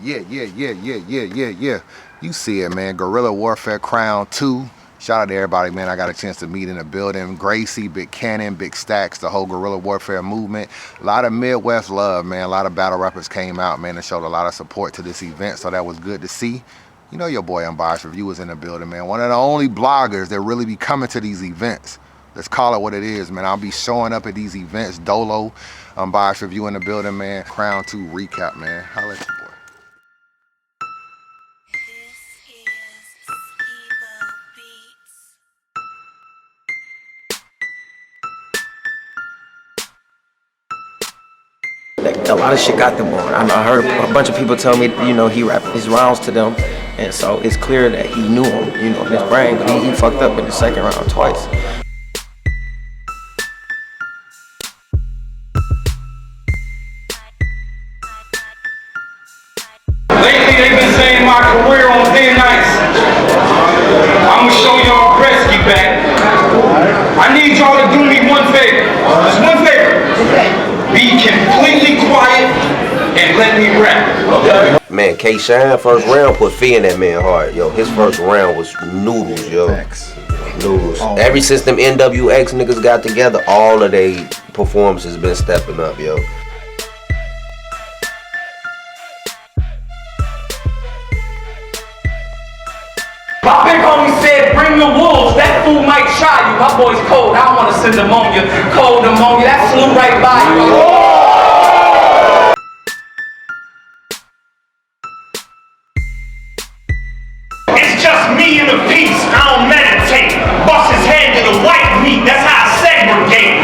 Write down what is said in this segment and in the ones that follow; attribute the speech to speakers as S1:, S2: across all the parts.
S1: Yeah. You see it, man. Guerrilla Warfare Crown 2. Shout out to everybody, man. I got a chance to meet in the building. Gracie, Big Cannon, Big Stacks, the whole Guerrilla Warfare movement. A lot of Midwest love, man. A lot of battle rappers came out, man, and showed a lot of support to this event, so that was good to see. You know your boy Unbiased Review was in the building, man. One of the only bloggers that really be coming to these events. Let's call it what it is, man. I'll be showing up at these events. Dolo, Unbiased Review in the building, man. Crown 2 recap, man. Holla at your boy.
S2: A lot of shit got them on. I heard a bunch of people tell me, you know, he rapped his rounds to them, and so it's clear that he knew him, you know, in his brain, but he fucked up in the second round twice.
S3: Lately they've been saying my career on thin ice. I'm gonna show y'all Gretzky back. I need y'all to do me one favor. Just one favor. Be completely quiet and let me rap.
S4: Man, K-Shine first round put fear in that man hard, yo. His first round was noodles, yo. Noodles. Ever since them NWX niggas got together, all of their performances been stepping up, yo.
S3: My big homie said, bring the wolves. That fool might try you. My boy's cold. I don't want to send ammonia. Cold ammonia. That flew right by you. It's just me and the piece. I don't meditate. Bust his head to the white meat. That's how I segregate.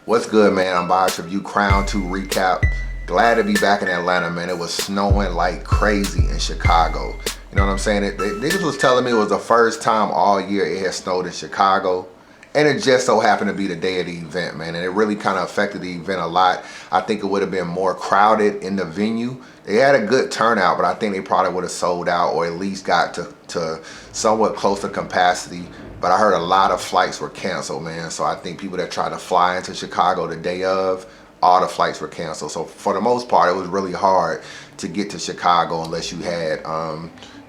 S1: What's good, man? Unbiased Review Crown 2 recap. Glad to be back in Atlanta, man. It was snowing like crazy in Chicago. You know what I'm saying? Niggas was telling me it was the first time all year it had snowed in Chicago. And it just so happened to be the day of the event, man. And it really kind of affected the event a lot. I think it would have been more crowded in the venue. They had a good turnout, but I think they probably would have sold out or at least got to somewhat close to capacity. But I heard a lot of flights were canceled, man. So I think people that tried to fly into Chicago the day of, all the flights were canceled. So for the most part, it was really hard to get to Chicago unless you had,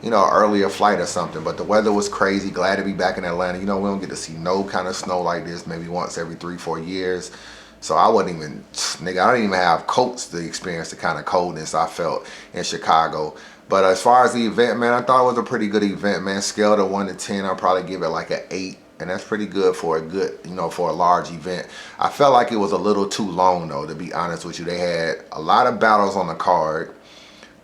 S1: you know, earlier flight or something. But the weather was crazy. Glad to be back in Atlanta. You know, we don't get to see no kind of snow like this maybe once every 3-4 years. So I wasn't even, nigga, I didn't even have coats to experience the kind of coldness I felt in Chicago. But as far as the event, man, I thought it was a pretty good event, man. Scale to 1 to 10, I'll probably give it like an 8. And that's pretty good for a good, you know, for a large event. I felt like it was a little too long, though, to be honest with you. They had a lot of battles on the card.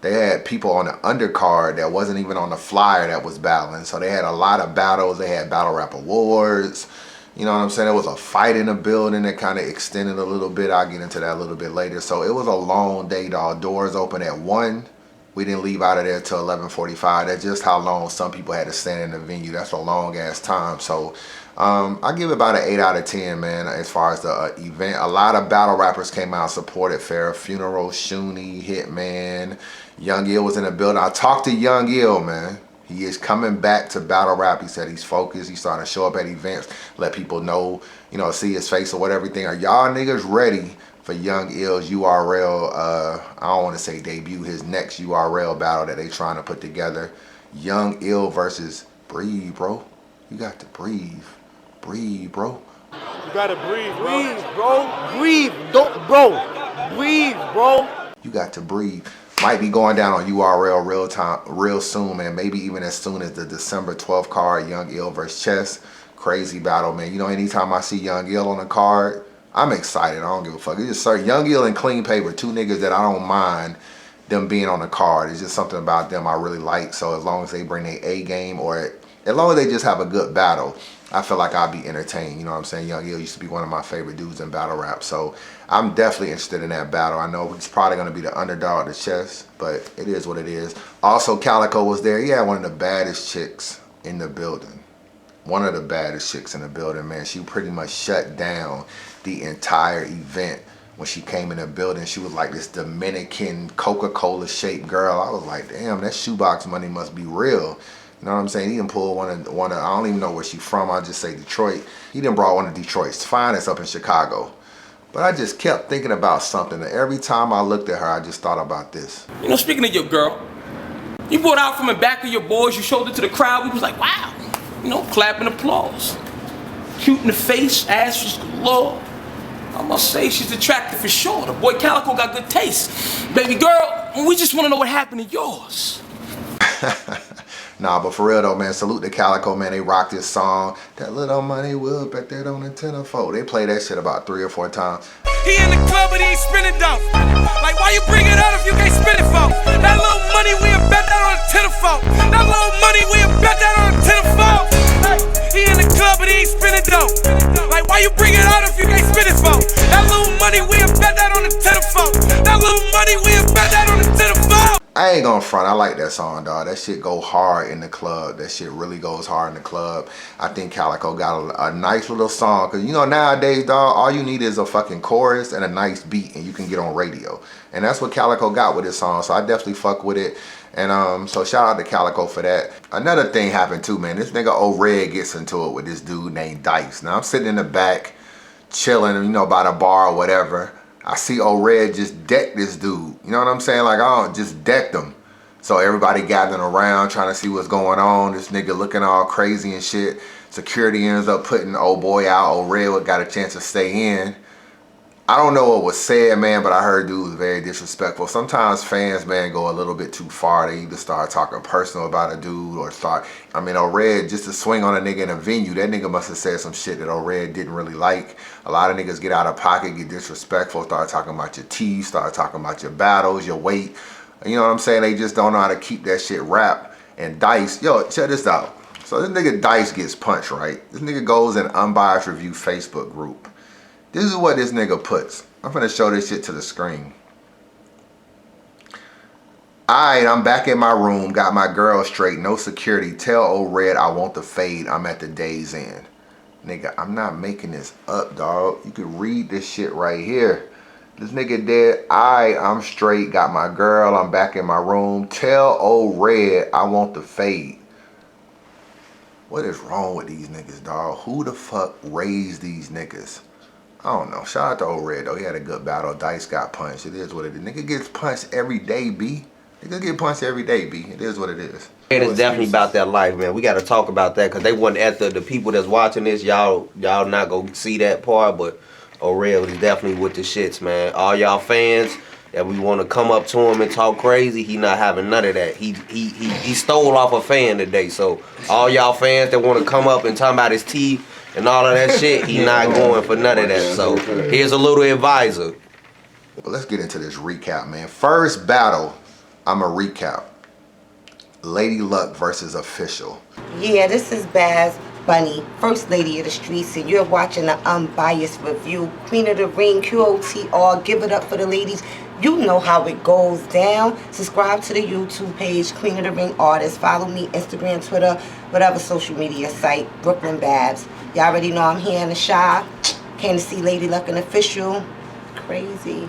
S1: They had people on the undercard that wasn't even on the flyer that was battling. So they had a lot of battles. They had battle rap awards. You know what I'm saying? There was a fight in the building that kind of extended a little bit. I'll get into that a little bit later. So it was a long day, dog. Doors open at 1. We didn't leave out of there till 11:45. That's just how long some people had to stand in the venue. That's a long ass time. So I give it about an 8 out of 10, man, as far as the event. A lot of battle rappers came out and supported Farrah Funeral, Shuni, Hitman. Young Ill was in the building. I talked to Young Ill, man. He is coming back to battle rap. He said he's focused. He's starting to show up at events, let people know, you know, see his face or whatever. Are y'all niggas ready for Young Ill's URL, I don't want to say debut, his next URL battle that they trying to put together? Young Ill versus Breathe, bro. You got to breathe. Breathe, bro.
S5: You gotta breathe, bro. Breathe, don't, bro. Breathe, bro.
S1: You got to breathe. Might be going down on URL real soon, man. Maybe even as soon as the December 12th card, Young Ill versus Chess. Crazy battle, man. You know, anytime I see Young Ill on the card, I'm excited. I don't give a fuck. It's just Young Ill and Clean Paper, two niggas that I don't mind them being on the card. It's just something about them I really like. So as long as they bring their A game, or as long as they just have a good battle, I feel like I'll be entertained. You know what I'm saying? Young Ill used to be one of my favorite dudes in battle rap. So I'm definitely interested in that battle. I know he's probably going to be the underdog of the Chess, but it is what it is. Also, Calico was there. He had one of the baddest chicks in the building. One of the baddest chicks in the building, man. She pretty much shut down the entire event when she came in the building. She was like this Dominican Coca-Cola shaped girl. I was like, damn, that shoebox money must be real. You know what I'm saying? He done pulled one of, I don't even know where she from. I'll just say Detroit. He done brought one of Detroit's finest up in Chicago. But I just kept thinking about something. And every time I looked at her, I just thought about this.
S6: You know, speaking of your girl, you brought out from the back of your boys, you showed it to the crowd, we was like, wow. You know, clapping applause. Cute in the face, ass was galore. I must say she's attractive for sure. The boy Calico got good taste. Baby girl, we just want to know what happened to yours.
S1: Nah, but for real though, man, salute to Calico, man. They rocked this song. That little money will bet that on the tenderfold. They played that shit about 3 or 4 times.
S7: He in the club but he ain't spinning dough. Like why you bring it out if you can't spin it for? That little money we'll bet that on the tenderfold. That little money we'll bet that on the tenderfold. He in the club but he ain't spinning dough. Like why you bring it out if you can't spin it for? That little money we'll bet that on the tenderfold. That little money we'll bet that on the tenderfold.
S1: I ain't gonna front, I like that song, dog. That shit go hard in the club. That shit really goes hard in the club. I think Calico got a nice little song. Cause you know nowadays, dog, all you need is a fucking chorus and a nice beat and you can get on radio. And that's what Calico got with this song. So I definitely fuck with it. And so shout out to Calico for that. Another thing happened too, man. This nigga O Red gets into it with this dude named Dice. Now I'm sitting in the back, chilling, you know, by the bar or whatever. I see O Red just deck this dude. You know what I'm saying? Like, I don't just decked him. So everybody gathering around trying to see what's going on. This nigga looking all crazy and shit. Security ends up putting old boy out. O Red got a chance to stay in. I don't know what was said, man, but I heard dude was very disrespectful. Sometimes fans, man, go a little bit too far. They either start talking personal about a dude or start, I mean, O Red, just to swing on a nigga in a venue, that nigga must have said some shit that O Red didn't really like. A lot of niggas get out of pocket, get disrespectful, start talking about your teeth, start talking about your battles, your weight. You know what I'm saying? They just don't know how to keep that shit wrapped. And Dice, yo, check this out. So this nigga Dice gets punched, right? This nigga goes in Unbiased Review Facebook group. This is what this nigga puts. I'm finna show this shit to the screen. Alright, I'm back in my room. Got my girl straight. No security. Tell O Red I want the fade. I'm at the day's end. Nigga, I'm not making this up, dog. You can read this shit right here. This nigga dead. Alright, I'm straight. Got my girl. I'm back in my room. Tell O Red I want the fade. What is wrong with these niggas, dog? Who the fuck raised these niggas? I don't know. Shout out to O Red though. He had a good battle. Dice got punched. It is what it is. Nigga gets punched every day, B. Nigga get punched every day, B. It is what it is.
S4: And it's definitely about that life, man. We got to talk about that because they wasn't at the people that's watching this. Y'all not gonna see that part, but O Red is definitely with the shits, man. All y'all fans that we want to come up to him and talk crazy, he not having none of that. He stole off a fan today. So all y'all fans that want to come up and talk about his teeth and all of that shit, he not going for none of that. So here's a little advisor.
S1: Well, let's get into this recap, man. First battle, I'm a recap. Lady Luck versus Official.
S8: Yeah, this is Baz Bunny, First Lady of the Streets, and you're watching the Unbiased Review. Queen of the Ring, QOTR, give it up for the ladies. You know how it goes down. Subscribe to the YouTube page, Queen of the Ring Artist. Follow me, Instagram, Twitter, whatever social media site, Brooklyn Babs. Y'all already know I'm here in the Shy. Came to see Lady Luck and Official. Crazy.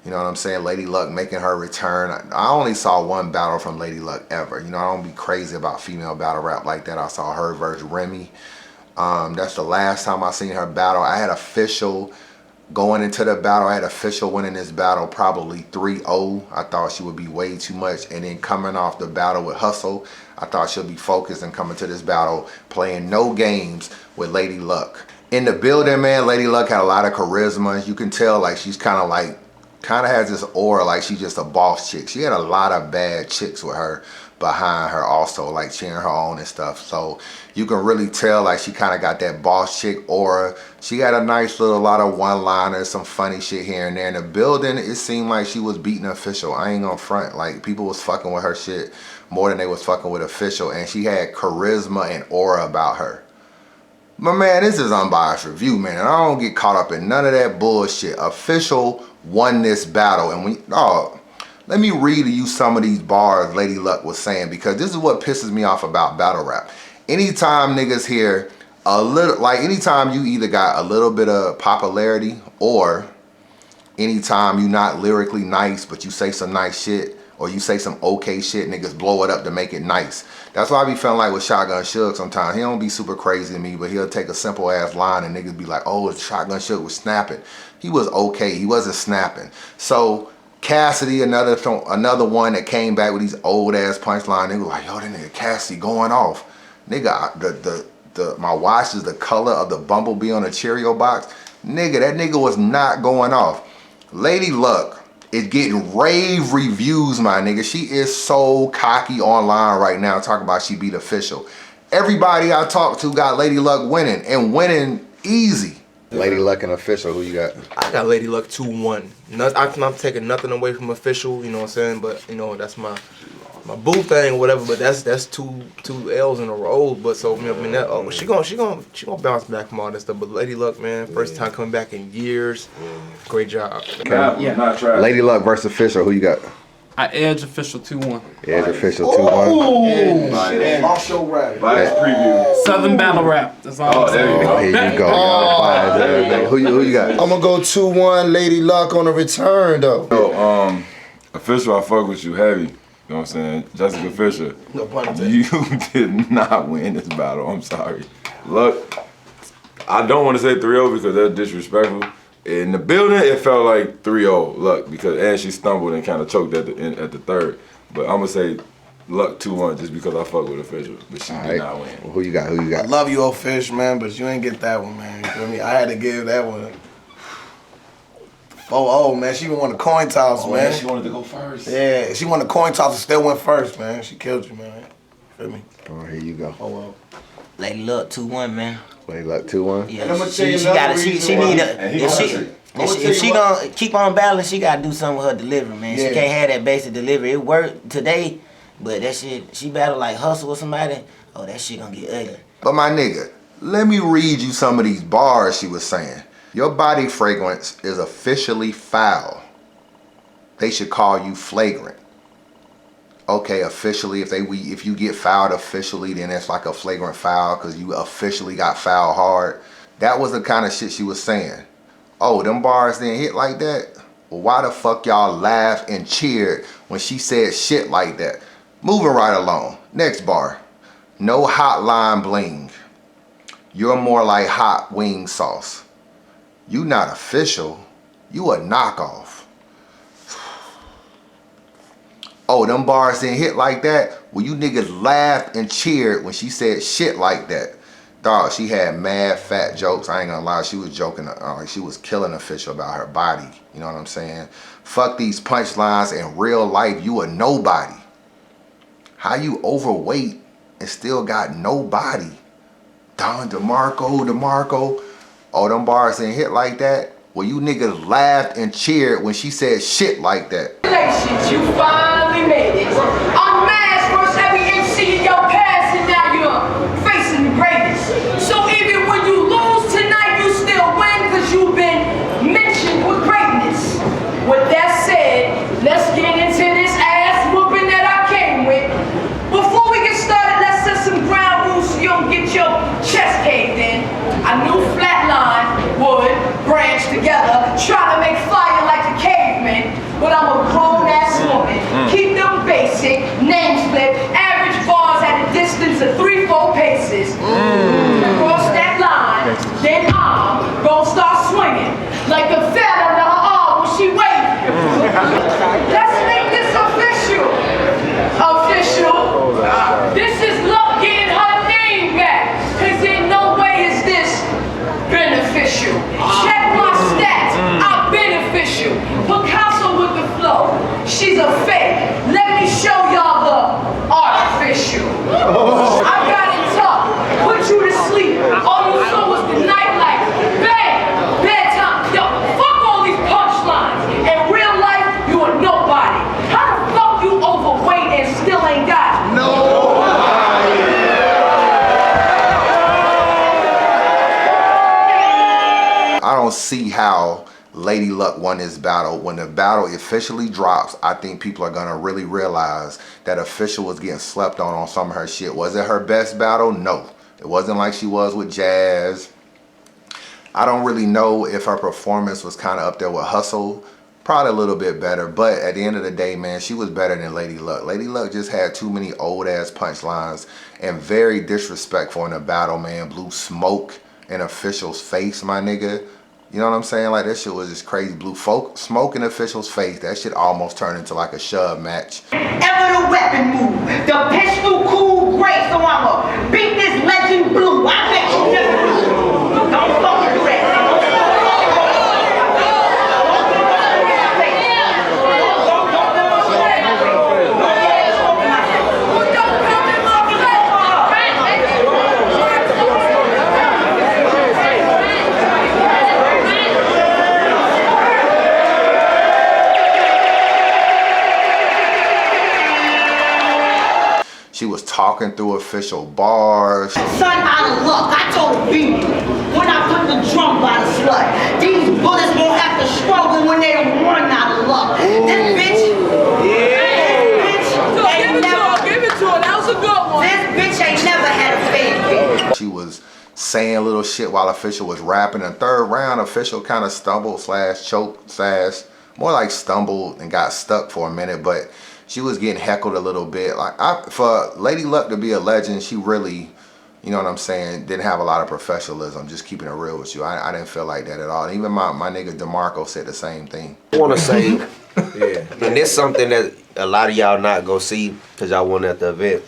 S1: You know what I'm saying? Lady Luck making her return. I only saw one battle from Lady Luck ever. You know, I don't be crazy about female battle rap like that. I saw her versus Remy. That's the last time I seen her battle. I had Official going into the battle. I had Official winning this battle probably 3-0. I thought she would be way too much. And then coming off the battle with Hustle, I thought she'll be focused and coming to this battle playing no games with Lady Luck. In the building, man, Lady Luck had a lot of charisma. You can tell like she's kind of has this aura like she's just a boss chick. She had a lot of bad chicks with her behind her also, like cheering her on and stuff. So you can really tell like she kind of got that boss chick aura. She had a nice little lot of one-liners, some funny shit here and there. In the building, it seemed like she was beating Official. I ain't gonna front. Like people was fucking with her shit more than they was fucking with Official, and she had charisma and aura about her. But man, this is Unbiased Review, man, and I don't get caught up in none of that bullshit. Official won this battle, and let me read to you some of these bars Lady Luck was saying, because this is what pisses me off about battle rap. Anytime niggas hear a little, like anytime you either got a little bit of popularity or anytime you not lyrically nice but you say some nice shit, or you say some okay shit, niggas blow it up to make it nice. That's why I be feeling like with Shotgun Suge sometimes. He don't be super crazy to me, but he'll take a simple ass line and niggas be like, oh, Shotgun Suge was snapping. He was okay, he wasn't snapping. So Cassidy, another one that came back with these old ass punchline. They was like, yo, that nigga Cassidy going off. Nigga, my watch is the color of the bumblebee on a Cheerio box. Nigga, that nigga was not going off. Lady Luck is getting rave reviews, my nigga. She is so cocky online right now, talking about she beat Official. Everybody I talked to got Lady Luck winning, and winning easy. Lady Luck and Official, who you got?
S9: I got Lady Luck 2-1. I'm not taking nothing away from Official, you know what I'm saying? But, you know, that's my boo thing or whatever, but that's two L's in a row. But so, I mean, that, she gonna bounce back from all that stuff. But Lady Luck, man, first time coming back in years. Great job.
S1: Okay. Yeah. Lady Luck versus Official, who you got?
S10: I edge Official 2-1.
S1: Edge Official 2-1.
S5: Marshall rap.
S1: Bias
S10: preview. Southern battle rap. That's all.
S1: There you go. Here you go. Who you got?
S5: I'm gonna go 2-1. Lady Luck on the return though.
S11: Yo, Official, I fuck with you heavy. You know what I'm saying? Jessica Fisher, you did not win this battle. I'm sorry. Look, I don't want to say 3-0 because that's disrespectful. In the building, it felt like 3-0 Luck and she stumbled and kind of choked at the third. But I'm gonna say Luck 2-1 just because I fuck with Official, but she did not win.
S1: Well, who you got?
S5: I love you, Fish, man, but you ain't get that one, man. You feel me? I had to give that one. 4-0, man. She even won the coin toss, man.
S11: Yeah, she wanted to go first.
S5: Yeah, she won the coin toss and still went first, man. She killed you, man. Feel me?
S1: Oh, here you go.
S5: Oh well.
S12: Lady Luck 2-1, man.
S1: Lady Luck 2-1.
S12: Yeah, if she gonna keep on battling, she gotta do something with her delivery, man.
S5: Yeah.
S12: She can't have that basic delivery. It worked today, but that shit, she battled like Hustle or somebody. Oh, that shit gonna get ugly.
S1: But my nigga, let me read you some of these bars she was saying. Your body fragrance is officially foul. They should call you flagrant. Okay, officially, if you get fouled officially, then it's like a flagrant foul because you officially got fouled hard. That was the kind of shit she was saying. Oh, them bars didn't hit like that? Well, why the fuck y'all laughed and cheered when she said shit like that? Moving right along. Next bar. No hotline bling. You're more like hot wing sauce. You not official. You a knockoff. Oh, them bars didn't hit like that? Well, you niggas laughed and cheered when she said shit like that. Dog, she had mad fat jokes. I ain't gonna lie, she was joking. She was killing Official about her body. You know what I'm saying? Fuck these punchlines. In real life, you a nobody. How you overweight and still got nobody? Don DeMarco. Oh, them bars didn't hit like that? Well, you niggas laughed and cheered when she said shit like that.
S13: Congratulations, you finally made it. Unmasked versus every MC in your past, and now you're facing the greatest. So even when you lose tonight, you still win because you've been mentioned with greatness. With that said, let's get into this ass whooping that I came with. Before we get started, let's set some ground rules so you don't get your chest caved in. I knew flatline, wood, branch together, try to make fire like a caveman, but I'm a grown-ass woman. Keep them basic, name split, average bars at a distance of 3-4 paces. Cross that line, then I'm gonna start swinging like the feather in her arm when she waving. Let's make this official. This is Luck getting her name back, cause in no way is this beneficial. Check my stats, I'm beneficial. Picasso with the flow, she's a fake. Let me show y'all the artificial. I got it tough, put you to sleep. All you saw was the nightlight. Bang, bedtime. Yo, fuck all these punchlines. In real life, you are nobody. How the fuck you overweight and still ain't got it?
S1: I don't see how Lady Luck won this battle. When the battle officially drops, I think people are gonna really realize that Official was getting slept on some of her shit. Was it her best battle? No. It wasn't like she was with Jazz. I don't really know if her performance was kind of up there with Hustle, probably a little bit better. But at the end of the day, man, she was better than Lady Luck. Lady Luck just had too many old ass punchlines and very disrespectful in the battle, man. Blew smoke in Official's face, my nigga. You know what I'm saying? Like, that shit was just crazy. Blew smoke in Official's face. That shit almost turned into like a shove match.
S13: Ever the weapon move, the pistol cool great, so I'ma beat this legend blue. I bet you never do. Don't fucking do that.
S1: She was talking through Official bars.
S13: Son, out of luck. I told B when I put the drum by the slut, these bullets won't have to struggle when they run out of luck. This bitch,
S7: Give it to her. That was a good one.
S13: This bitch ain't never had a fan.
S1: She was saying little shit while Official was rapping. In the third round, Official kind of stumbled / choked / more like stumbled and got stuck for a minute, but she was getting heckled a little bit. Like, for Lady Luck to be a legend, she really, you know what I'm saying, didn't have a lot of professionalism, just keeping it real with you. I didn't feel like that at all. And even my nigga DeMarco said the same thing.
S4: I want to say, and it's something that a lot of y'all not gonna see because y'all weren't at the event.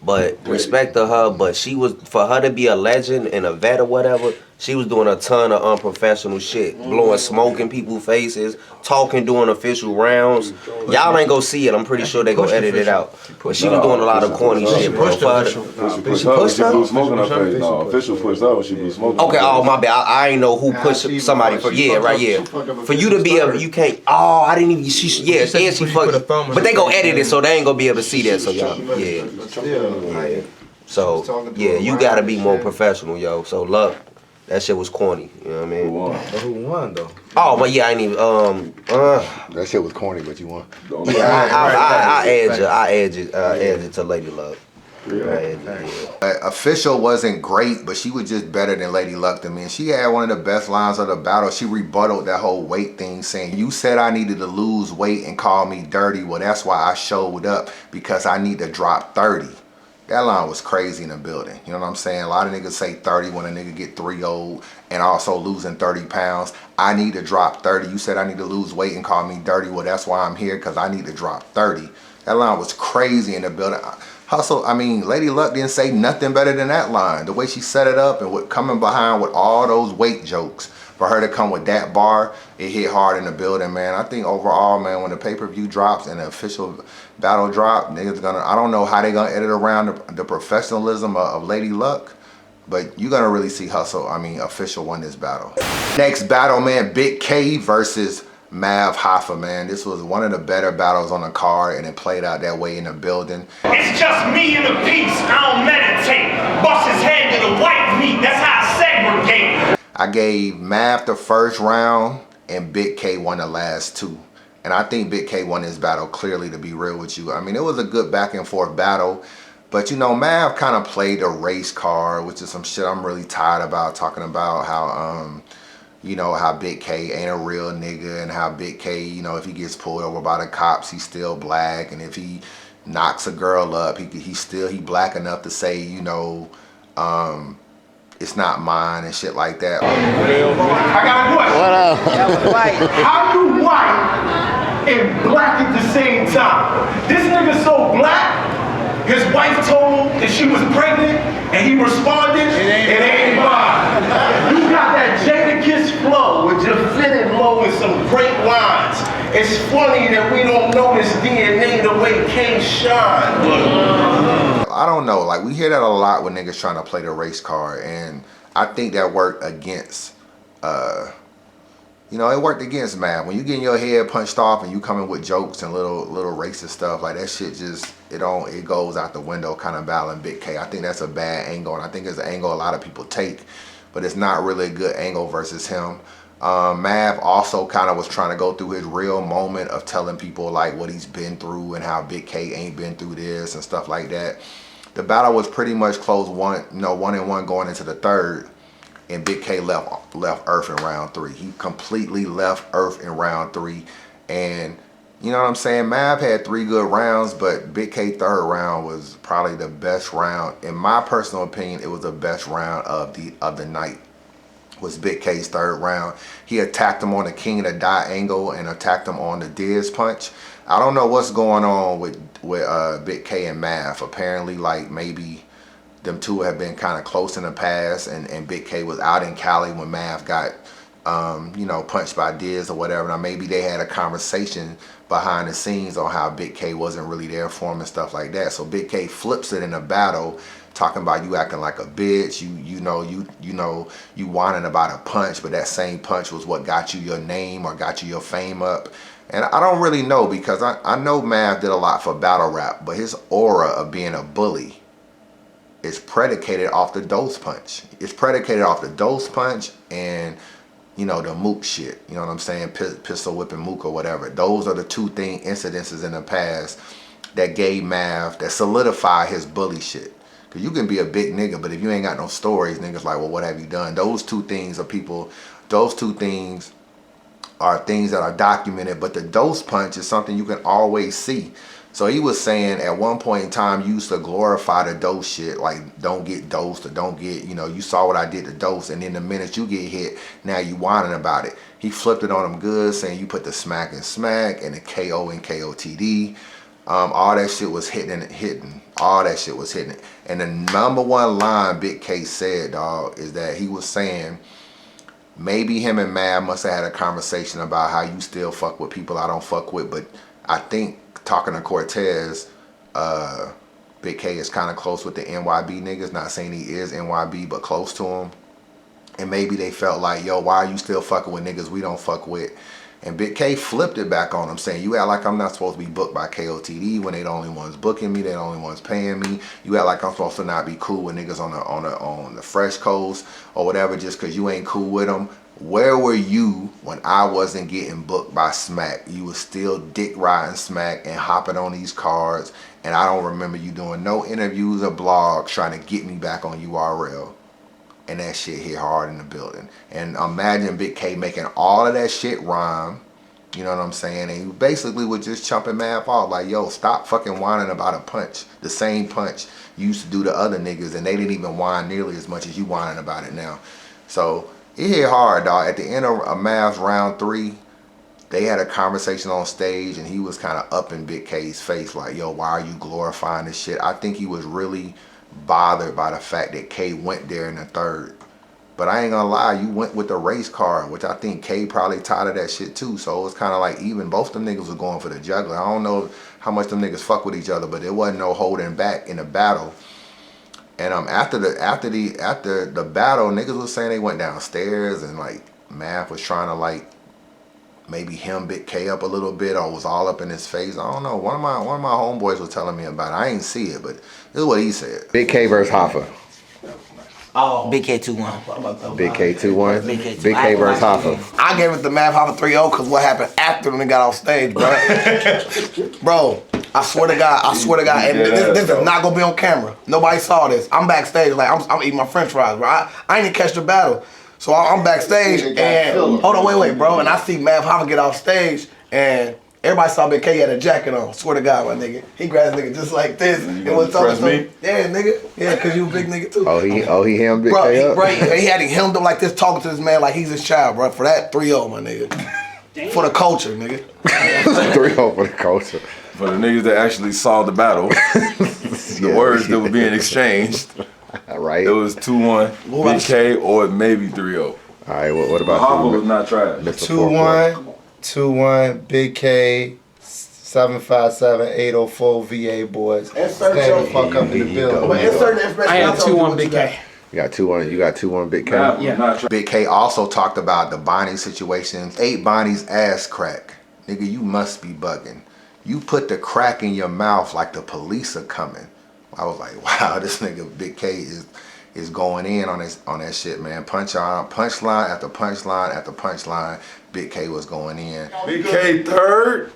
S4: But respect to her, but she was, for her to be a legend and a vet or whatever, she was doing a ton of unprofessional shit. Blowing smoke in people's faces, talking during official rounds. Y'all ain't gonna see it, I'm pretty sure they gonna edit it out. But she was doing a lot of corny shit, bro.
S11: She pushed her? She blew smoke in her face. No, Official pushed her when she blew smoke.
S4: Okay, oh my bad. I ain't know who pushed somebody for. Yeah, right, yeah. For you to be able, you can't. Oh, I didn't even. Yeah, and she fucked. But they gonna edit it, so they ain't gonna be able to see that. So y'all, yeah. So yeah, you gotta be more professional, yo. So Luck, that shit was corny. You know what I mean?
S9: Who won though?
S4: Oh, but yeah, I ain't even.
S1: That shit was corny, but you won.
S4: Yeah, I edge it to Lady Luck.
S1: Official wasn't great, but she was just better than Lady Luck to me. And she had one of the best lines of the battle. She rebutted that whole weight thing, saying, "You said I needed to lose weight and call me dirty. Well, that's why I showed up, because I need to drop 30. That line was crazy in the building. You know what I'm saying? A lot of niggas say 30 when a nigga get 3-0 and also losing 30 pounds. I need to drop 30. You said I need to lose weight and call me dirty. Well, that's why I'm here, because I need to drop 30. That line was crazy in the building. Hustle, I mean, Lady Luck didn't say nothing better than that line. The way she set it up and coming behind with all those weight jokes, for her to come with that bar, it hit hard in the building, man. I think overall, man, when the pay-per-view drops and the official battle drop, niggas gonna, I don't know how they gonna edit around the professionalism of Lady Luck, but you're gonna really see Hustle, Official won this battle. Next battle, man, Big K versus Math Hoffa, man. This was one of the better battles on the card, and it played out that way in the building.
S3: It's just me and the peace. I don't meditate. Bust his head to the white meat. That's how I segregate.
S1: I gave Math the first round, and Big K won the last two. And I think Big K won this battle clearly, to be real with you. I mean, it was a good back and forth battle, but you know, Math kind of played the race card, which is some shit I'm really tired about, talking about how, you know, how Big K ain't a real nigga, and how Big K, you know, if he gets pulled over by the cops, he's still black, and if he knocks a girl up, he black enough to say, you know, it's not mine and shit like that.
S3: I got a question.
S5: What up?
S3: How you white and black at the same time? This nigga so black, his wife told him that she was pregnant, and he responded, it ain't mine. You got that Jadakiss flow with your fitted low and some great lines. It's funny that we don't know this DNA the way K shine, but
S1: I don't know, like, we hear that a lot when niggas trying to play the race card, and I think that worked against, you know, it worked against Math. When you getting your head punched off and you coming with jokes and little racist stuff, like, that shit just, it goes out the window, kind of battling Big K. I think that's a bad angle, and I think it's an angle a lot of people take, but it's not really a good angle versus him. Math also kind of was trying to go through his real moment of telling people like what he's been through and how Big K ain't been through this and stuff like that. The battle was pretty much close 1-1 going into the third, and Big K left Earth in round 3. He completely left Earth in round 3, and you know what I'm saying? Mav had 3 good rounds, but Big K third round was probably the best round. In my personal opinion, it was the best round of the night. Was Big K's third round. He attacked him on the King of the Dot angle and attacked him on the Diz punch. I don't know what's going on with Big K and Math. Apparently, like, maybe them two have been kind of close in the past, and Big K was out in Cali when Math got you know, punched by Diz or whatever. Now maybe they had a conversation behind the scenes on how Big K wasn't really there for him and stuff like that. So Big K flips it in a battle, talking about you acting like a bitch, you whining about a punch, but that same punch was what got you your name or got you your fame up. And I don't really know, because I know Mav did a lot for battle rap, but his aura of being a bully is predicated off the dose punch. It's predicated off the dose punch and, you know, the Mook shit. You know what I'm saying? Pistol whipping Mook or whatever. Those are the two incidences in the past that gave Mav, that solidified his bully shit. Because you can be a big nigga, but if you ain't got no stories, niggas like, well, what have you done? Those two things are things that are documented, but the dose punch is something you can always see. So he was saying at one point in time, you used to glorify the dose shit, like don't get dosed or don't get, you know, you saw what I did to dose, and then the minute you get hit, now you whining about it. He flipped it on him good, saying you put the smack and smack and the KO and KOTD. All that shit was hitting. All that shit was hitting. And the number one line Big K said, dog, is that he was saying, maybe him and Mav must have had a conversation about how you still fuck with people I don't fuck with, but I think talking to Cortez, Big K is kind of close with the NYB niggas. Not saying he is NYB, but close to him. And maybe they felt like, yo, why are you still fucking with niggas we don't fuck with? And Big K flipped it back on him, saying, you act like I'm not supposed to be booked by KOTD when they the only ones booking me, they the only ones paying me. You act like I'm supposed to not be cool with niggas on the Fresh Coast or whatever just because you ain't cool with them. Where were you when I wasn't getting booked by Smack? You was still dick riding Smack and hopping on these cards, and I don't remember you doing no interviews or blogs trying to get me back on URL. And that shit hit hard in the building. And imagine Big K making all of that shit rhyme. You know what I'm saying? And he basically was just chumping Mav off like, yo, stop fucking whining about a punch. The same punch you used to do to other niggas, and they didn't even whine nearly as much as you whining about it now. So it hit hard, dog. At the end of Mav's round 3, they had a conversation on stage, and he was kind of up in Big K's face like, yo, why are you glorifying this shit? I think he was really bothered by the fact that K went there in the third. But I ain't gonna lie, you went with the race card, which I think K probably tired of that shit too. So it was kind of like even both them niggas was going for the juggler. I don't know how much them niggas fuck with each other, but there wasn't no holding back in the battle. And after the battle, niggas was saying they went downstairs and like Math was trying to like maybe him Big K up a little bit or was all up in his face. I don't know. One of my homeboys was telling me about it. I ain't see it, but this is what he said. Big K versus Hoffa.
S12: Oh, Big K 2-1.
S1: Big K 2-1. Big K versus Hoffa.
S5: I gave it to Math Hoffa 3-0 because what happened after when they got off stage, bro. Bro, I swear to God, and this is not gonna be on camera. Nobody saw this. I'm backstage, like I'm eating my French fries, bro. I ain't even catch the battle. So I'm backstage and hold on, wait, bro. And I see Math Hoffa get off stage and everybody saw Big K had a jacket on. Swear to God, my nigga. He grabbed nigga just like this. And was talking to me? Yeah, nigga. Yeah, cause you a big nigga too.
S1: Oh, he hemmed Big K up?
S5: Right, he had him hemmed up like this, talking to this man like he's his child, bro. For that, 3-0, my nigga. Damn. For the culture, nigga.
S1: 3-0 for the culture.
S11: For the niggas that actually saw the battle, the words that were being exchanged.
S1: Right.
S11: It was 2-1, Big K, or maybe 3-0.
S1: All right, what about
S11: Hoffa was not trash.
S14: 2-1, Big K, 757-804 VA boys.
S5: Insert your
S14: fuck up in the building.
S10: I had 2-1 Big K.
S1: You got 2-1. You got 2-1 Big K.
S10: Yeah.
S1: Big K also talked about the Bonnie situation. 8 Bonnie's ass crack. Nigga, you must be bugging. You put the crack in your mouth like the police are coming. I was like, wow, this nigga Big K is going in on that shit, man. Punchline after punchline after punchline. Big K was going in.
S11: Big K third.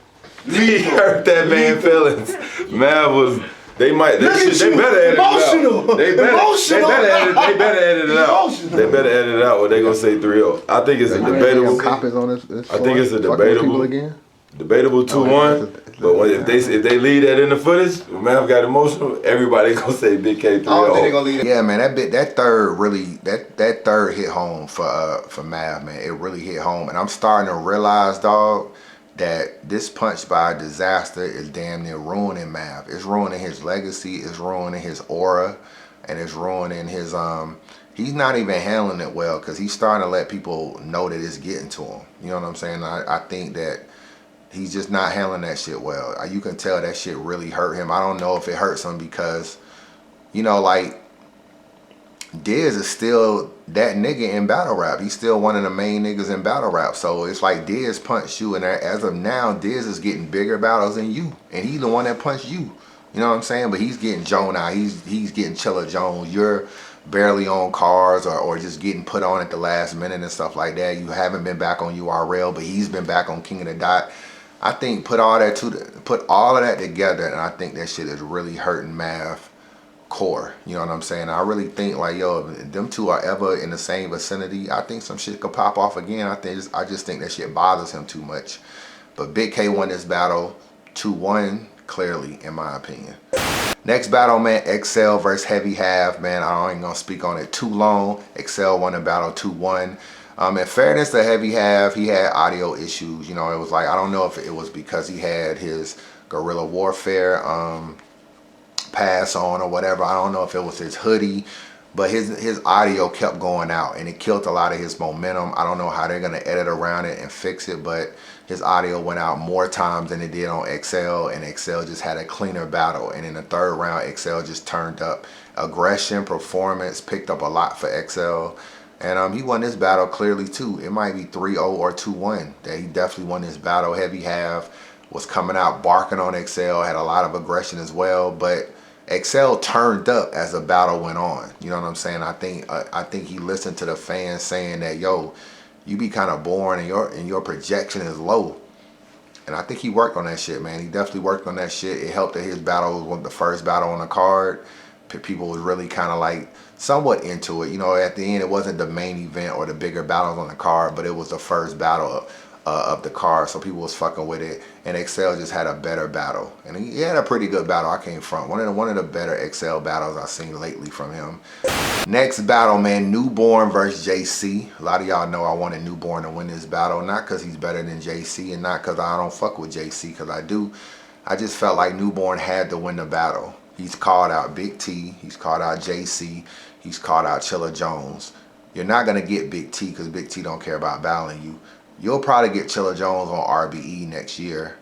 S11: He hurt that man feelings. Man was They might. They better edit it out. They better edit it out. They better edit it out, or they gonna say 3-0. I think it's a debatable. I think it's a debatable 2-1. But if they leave that in the footage, when Math got emotional, everybody gonna say Big K 3-0.
S1: Yeah, man, that third hit home for Math, man. It really hit home, and I'm starting to realize, dog, that this punch by Disaster is damn near ruining Math. It's ruining his legacy, it's ruining his aura, and it's ruining his he's not even handling it well because he's starting to let people know that it's getting to him. You know what I'm saying? I think that he's just not handling that shit well. You can tell that shit really hurt him. I don't know if it hurts him because, you know, like, Diz is still that nigga in battle rap. He's still one of the main niggas in battle rap. So it's like Diz punched you, and as of now, Diz is getting bigger battles than you, and he's the one that punched you. You know what I'm saying? But he's getting Joan out. He's getting Chilla Jones. You're barely on cars or just getting put on at the last minute and stuff like that. You haven't been back on URL, but he's been back on King of the Dot. I think put all of that together, and I think that shit is really hurting Math core. You know what I'm saying? I really think, like, yo, if them two are ever in the same vicinity, I think some shit could pop off again. I just think that shit bothers him too much. But Big K won this battle 2-1, clearly, in my opinion. Next battle, man, X-cel versus Heavy Half, man. I ain't gonna speak on it too long. X-cel won the battle 2-1. In fairness to Heavy Half, he had audio issues. You know, it was like, I don't know if it was because he had his guerrilla warfare pass on or whatever. I don't know if it was his hoodie, but his audio kept going out and it killed a lot of his momentum. I don't know how they're gonna edit around it and fix it, but his audio went out more times than it did on X-cel, and X-cel just had a cleaner battle. And in the third round, X-cel just turned up. Aggression, performance, picked up a lot for X-cel. And he won this battle clearly too. It might be 3-0 or 2-1. That he definitely won this battle. Heavy Half was coming out barking on X-cel, had a lot of aggression as well, but X-cel turned up as the battle went on. You know what I'm saying? I think he listened to the fans saying that, yo, you be kind of boring and your projection is low. And I think he worked on that shit, man. He definitely worked on that shit. It helped that his battle was the first battle on the card. People was really kind of like somewhat into it. You know, at the end, it wasn't the main event or the bigger battles on the card, but it was the first battle of the card, so people was fucking with it. And X-cel just had a better battle, and he had a pretty good battle. I came from one of the better X-cel battles I've seen lately from him. Next battle, man, Newborn versus JC. A lot of y'all know I wanted Newborn to win this battle, not because he's better than JC and not because I don't fuck with JC, because I do. I just felt like Newborn had to win the battle. He's called out Big T, he's called out JC, he's called out Chilla Jones. You're not gonna get Big T because Big T don't care about battling you. You'll probably get Chilla Jones on RBE next year,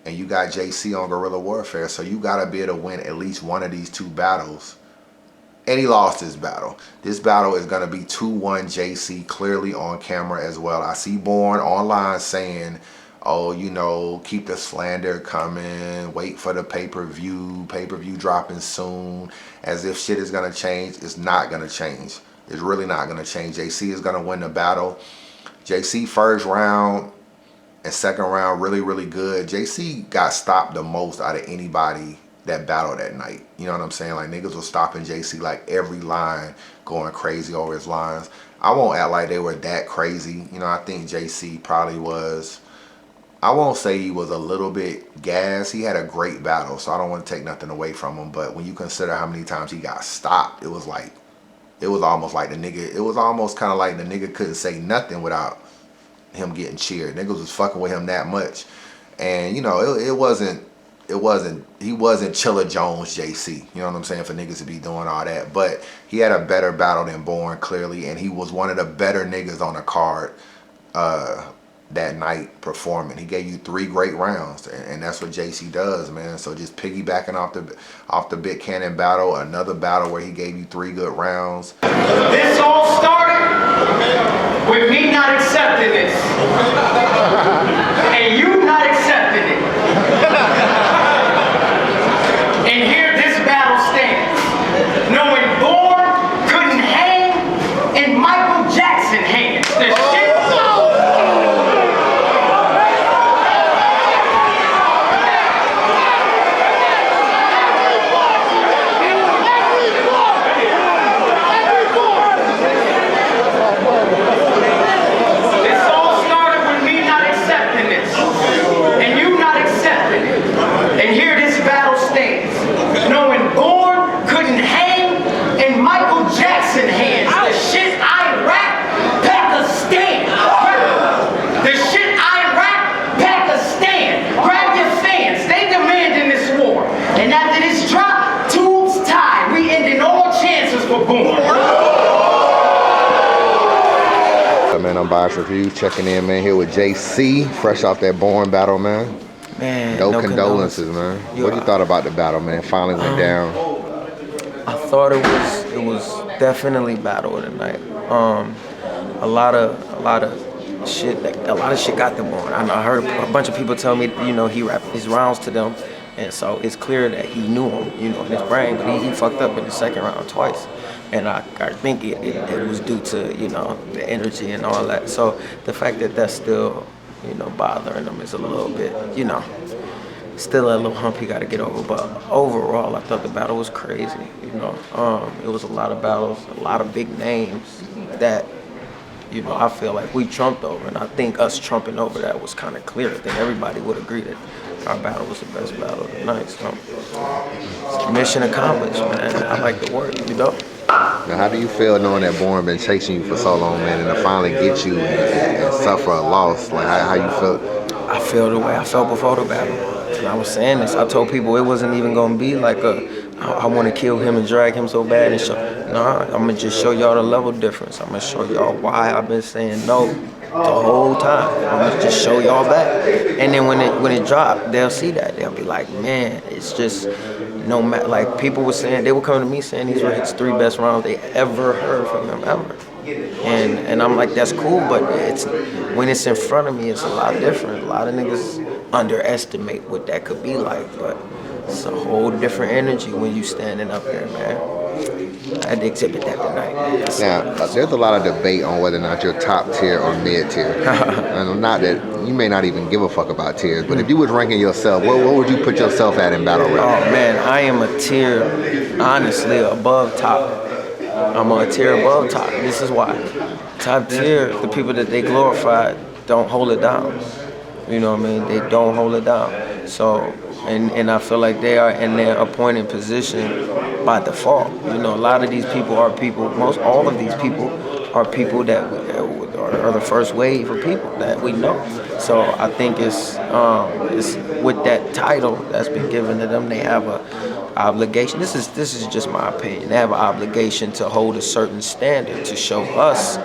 S1: and you got JC on Guerrilla Warfare, so you gotta be able to win at least one of these two battles. And he lost this battle. This battle is gonna be 2-1 JC, clearly on camera as well. I see Born online saying, oh, you know, keep the slander coming, wait for the pay-per-view dropping soon, as if shit is gonna change. It's not gonna change. It's really not gonna change. JC is gonna win the battle. JC first round and second round really, really good. JC got stopped the most out of anybody that battled that night. You know what I'm saying? Like, niggas was stopping JC like every line, going crazy over his lines. I won't act like they were that crazy. You know, I think JC probably was, I won't say he was a little bit gassed. He had a great battle, so I don't want to take nothing away from him. But when you consider how many times he got stopped, it was almost like the nigga, it was almost kind of like the nigga couldn't say nothing without him getting cheered. Niggas was fucking with him that much. And, you know, he wasn't Chilla Jones JC. You know what I'm saying? For niggas to be doing all that. But he had a better battle than Born, clearly. And he was one of the better niggas on the card that night performing. He gave you 3 great rounds, and that's what JC does, man. So just piggybacking off the Big Cannon battle, another battle where he gave you 3 good rounds.
S3: This all started with me not accepting this, and you not accepting it. And here this battle stands, knowing Born couldn't hang in Michael Jackson hands. The shit.
S1: Non-biased review checking in, man. Here with JC, fresh off that Born battle, man.
S2: Man,
S1: no condolences, man. What you thought about the battle, man? Finally went down.
S2: I thought it was definitely battle of the night. A lot of shit got them on. I heard a bunch of people tell me, he rapped his rounds to them, and so it's clear that he knew him, in his brain, but he fucked up in the second round twice. And I think it was due to, the energy and all that. So the fact that that's still, bothering him is a little bit, still a little hump he got to get over. But overall, I thought the battle was crazy, It was a lot of battles, a lot of big names that, I feel like we trumped over. And I think us trumping over that was kind of clear. I think everybody would agree that our battle was the best battle of the night. So mission accomplished, man. I like the work,
S1: Now, how do you feel knowing that Born been chasing you for so long, man, and to finally get you and suffer a loss? Like, how you feel?
S2: I feel the way I felt before the battle. And I was saying this. I told people it wasn't even gonna be like I want to kill him and drag him so bad and show. Nah, I'm gonna just show y'all the level difference. I'm gonna show y'all why I've been saying no the whole time. I'm gonna just show y'all back. And then when it dropped, they'll see that. They'll be like, man, it's just no matter. Like people were saying, they were coming to me saying these were his 3 best rounds they ever heard from him ever. And I'm like, that's cool, but when it's in front of me, it's a lot different. A lot of niggas underestimate what that could be like, but it's a whole different energy when you standing up there, man. I had to exhibit that tonight.
S1: Now, there's a lot of debate on whether or not you're top tier or mid tier. And not that you may not even give a fuck about tiers, but if you was ranking yourself, what would you put yourself at in battle rap?
S2: Oh man, I am a tier, honestly, above top. I'm a tier above top. This is why. Top tier, the people that they glorified don't hold it down. You know what I mean? They don't hold it down. So, and I feel like they are in their appointed position by default. A lot of these people are people, all of these people are people that are the first wave of people that we know. So I think it's with that title that's been given to them, they have a obligation. This is just my opinion. They have an obligation to hold a certain standard to show us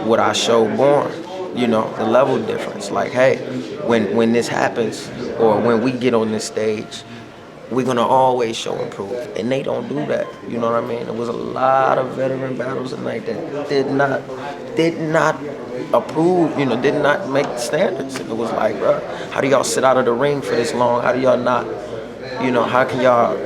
S2: what I show Born. The level difference. Like, hey, when this happens or when we get on this stage, we're gonna always show and prove. And they don't do that. You know what I mean? There was a lot of veteran battles tonight that did not approve, did not make the standards. And it was like, bro, how do y'all sit out of the ring for this long? How do y'all not, how can y'all,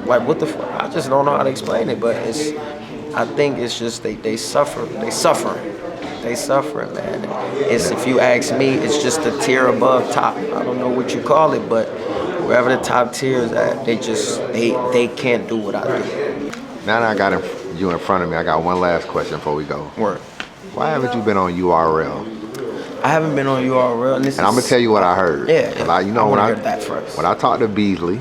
S2: like, what the fuck? I just don't know how to explain it, but I think it's just they suffer. They suffering, man. It's, if you ask me, it's just a tier above top. I don't know what you call it, but wherever the top tier is at, they can't do what I do.
S1: Now that I got you in front of me, I got one last question before we go.
S2: Word.
S1: Why haven't you been on URL?
S2: I haven't been on URL, and
S1: I'm gonna tell you what I heard.
S2: Yeah.
S1: When I talked to Beasley,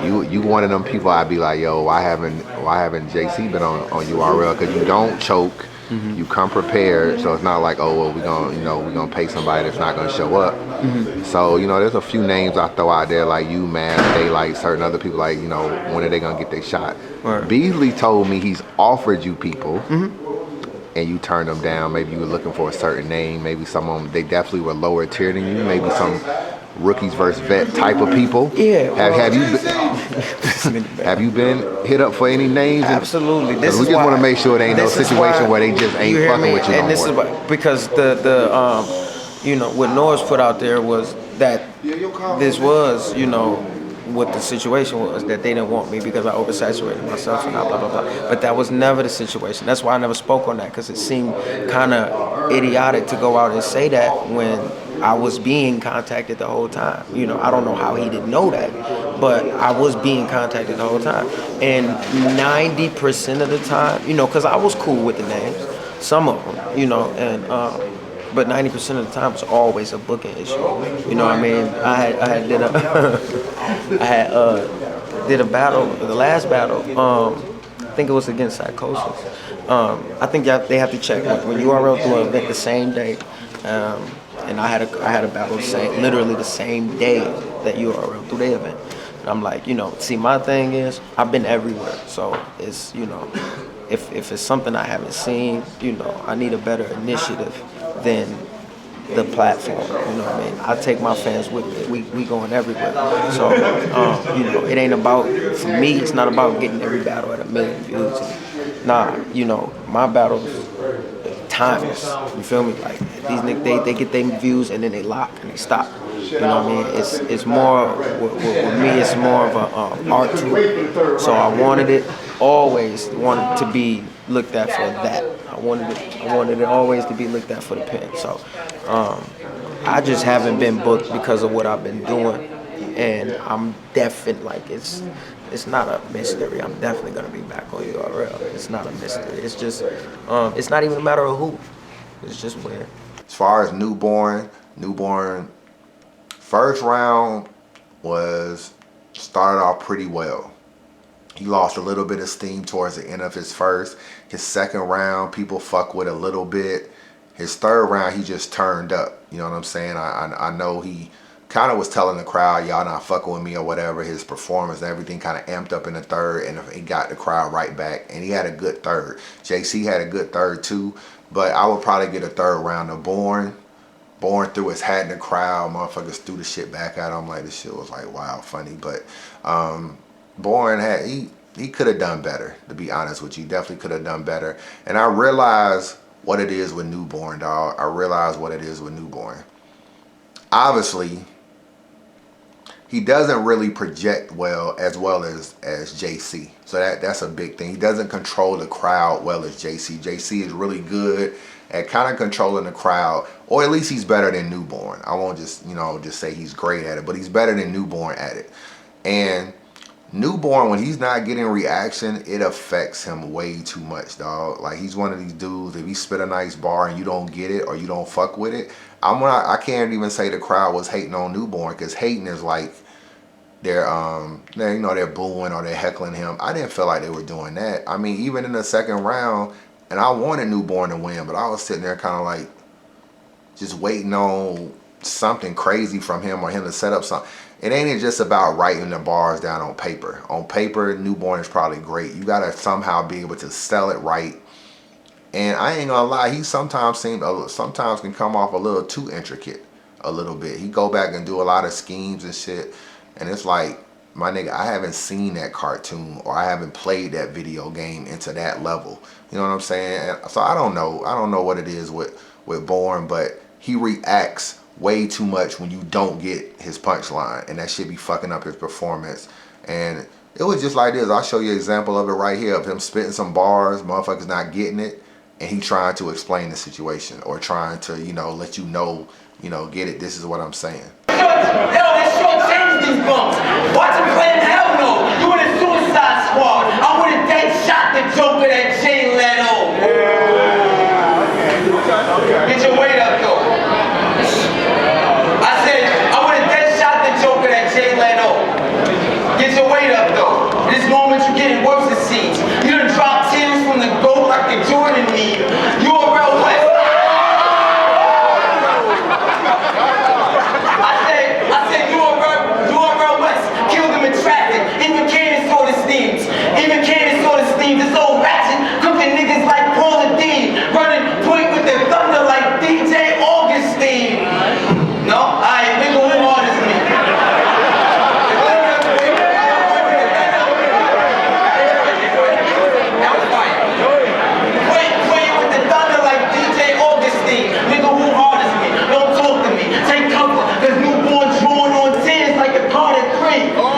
S1: you one of them people. I'd be like, yo, why haven't JC been on URL? Because you don't choke. You come prepared, so it's not like, oh well, we're gonna pay somebody that's not gonna show up. So there's a few names I throw out there like you, Math, Daylight, certain other people like when are they gonna get their shot? Right. Beasley told me he's offered you people, and you turned them down. Maybe you were looking for a certain name. Maybe someone they definitely were lower tier than you. Maybe some rookies versus vet type of people.
S2: Yeah.
S1: Have you been hit up for any names?
S2: Absolutely.
S1: We just want to make sure there ain't no situation where they just ain't fucking with you
S2: and
S1: no
S2: this
S1: more.
S2: Is because what Norris put out there was that this was what the situation was, that they didn't want me because I oversaturated myself and blah blah blah. But that was never the situation. That's why I never spoke on that, because it seemed kind of idiotic to go out and say that when I was being contacted the whole time. I don't know how he didn't know that, but I was being contacted the whole time. And 90% of the time, because I was cool with the names, some of them, and but 90% of the time it's always a booking issue. You know what I mean? I did a battle, the last battle. I think it was against Psychosis. I think they have to check when URL threw an event the same day. And I had a battle literally the same day that URL threw their event. And I'm like, see, my thing is I've been everywhere. So it's, if it's something I haven't seen, I need a better initiative than the platform. You know what I mean? I take my fans with me. We going everywhere. So you know, it ain't about, for me, it's not about getting every battle at 1 million views. Nah, you know, my battles timeless. You feel me? Like these niggas, they get their views and then they lock and they stop. You know what I mean? It's more with me. It's more of a art to it. So I wanted it to be looked at for that. I wanted it always to be looked at for the pen. So I just haven't been booked because of what I've been doing, and I'm definitely like it's not a mystery. I'm definitely gonna be back on URL. It's not a mystery. It's just it's not even a matter of who. It's just when.
S1: As far as newborn, first round started off pretty well. He lost a little bit of steam towards the end of his first. His second round, people fuck with a little bit. His third round, he just turned up. You know what I'm saying? I know he kind of was telling the crowd, y'all not fucking with me or whatever. His performance and everything kind of amped up in the third, and he got the crowd right back. And he had a good third. JC had a good third too, but I would probably get a third round of Born. Born threw his hat in the crowd. Motherfuckers threw the shit back at him. Like, this shit was like, wow, funny. But Born he could have done better, to be honest with you. Definitely could have done better. And I realized what it is with newborn, dog. I realized what it is with newborn. Obviously, he doesn't really project well as JC. So that's a big thing. He doesn't control the crowd well as JC. JC is really good at kind of controlling the crowd, or at least he's better than newborn. I won't just say he's great at it, but he's better than newborn at it. And newborn, when he's not getting reaction, it affects him way too much, dog. Like, he's one of these dudes, if he spit a nice bar and you don't get it or you don't fuck with it, I can't even say the crowd was hating on newborn, because hating is like they're booing or they're heckling him. I didn't feel like they were doing that. I mean, even in the second round, and I wanted newborn to win, but I was sitting there kind of like just waiting on something crazy from him or him to set up something. It ain't just about writing the bars down on paper. On paper, newborn is probably great. You gotta somehow be able to sell it right. And I ain't gonna lie, he sometimes can come off a little too intricate, a little bit. He go back and do a lot of schemes and shit, and it's like, my nigga, I haven't seen that cartoon or I haven't played that video game into that level. You know what I'm saying? So I don't know what it is with Born, but he reacts way too much when you don't get his punchline, and that shit be fucking up his performance. And it was just like this. I'll show you an example of it right here, of him spitting some bars, motherfuckers not getting it, and he trying to explain the situation or trying to, let you know, get it, this is what I'm saying.
S13: Yo, that short changed these bumps. Watch him playing hell no. You in a Suicide Squad. I would have dead shot the Joker that Jay Leno. Get your weight up though. I said, I would have dead shot the Joker that Jay Leno. Get your weight up though. This moment you're getting worse it seems. You done dropped tears from the GOAT like the Jordan need. You a real West. I said, you a real West. Killed him in traffic. Even Candace saw the steams. This old ratchet cooking niggas like Paula Dean. Running point with the thunder like DJ Augustine. No? Alright, nigga, who hard is me? Playing with the thunder like DJ Augustine. Nigga, who hard is me? Don't talk to me. Take cover. Cause newborn drawing on tears like a Carter 3. Oh!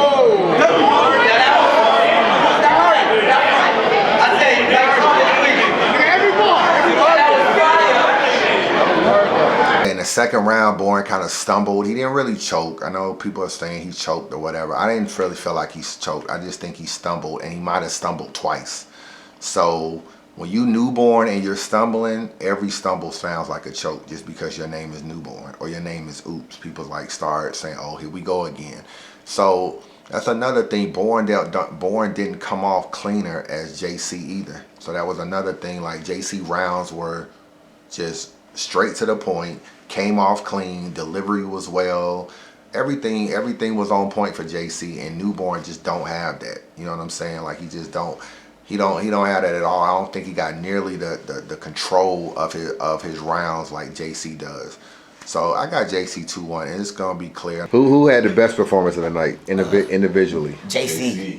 S1: In the second round, Born kind of stumbled. He didn't really choke. I know people are saying he choked or whatever. I didn't really feel like he's choked. I just think he stumbled, and he might have stumbled twice. So when you newborn and you're stumbling, every stumble sounds like a choke just because your name is newborn or your name is oops. People like start saying, oh, here we go again. So that's another thing. Born didn't come off cleaner as JC either. So that was another thing. Like, JC rounds were just straight to the point, came off clean, delivery was well, everything was on point for JC, and newborn just don't have that. You know what I'm saying? Like, he just don't. He don't have that at all. I don't think he got nearly the control of his rounds like JC does. So I got JC 2-1, and it's gonna be clear.
S14: Who had the best performance of the night individually?
S12: JC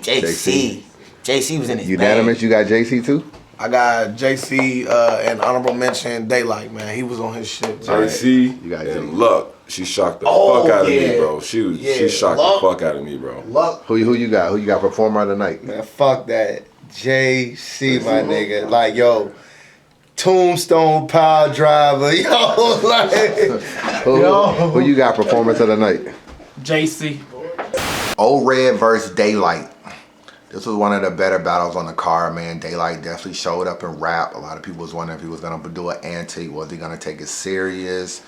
S12: was in his
S14: Unanimous. You got JC too?
S5: I got JC and honorable mention Daylight, man. He was on his shit.
S11: JC and Luck. She shocked the fuck out of me, bro. She shocked the fuck out of me, bro.
S14: Luck. Who you got? Who you got performer of the night?
S15: Man, fuck that. JC, my nigga. Like, yo, Tombstone Power Driver. Yo, like.
S14: Who you got performance of the night?
S10: JC.
S1: O-Red versus Daylight. This was one of the better battles on the card, man. Daylight definitely showed up and rap. A lot of people was wondering if he was gonna do an antique. Was he gonna take it serious?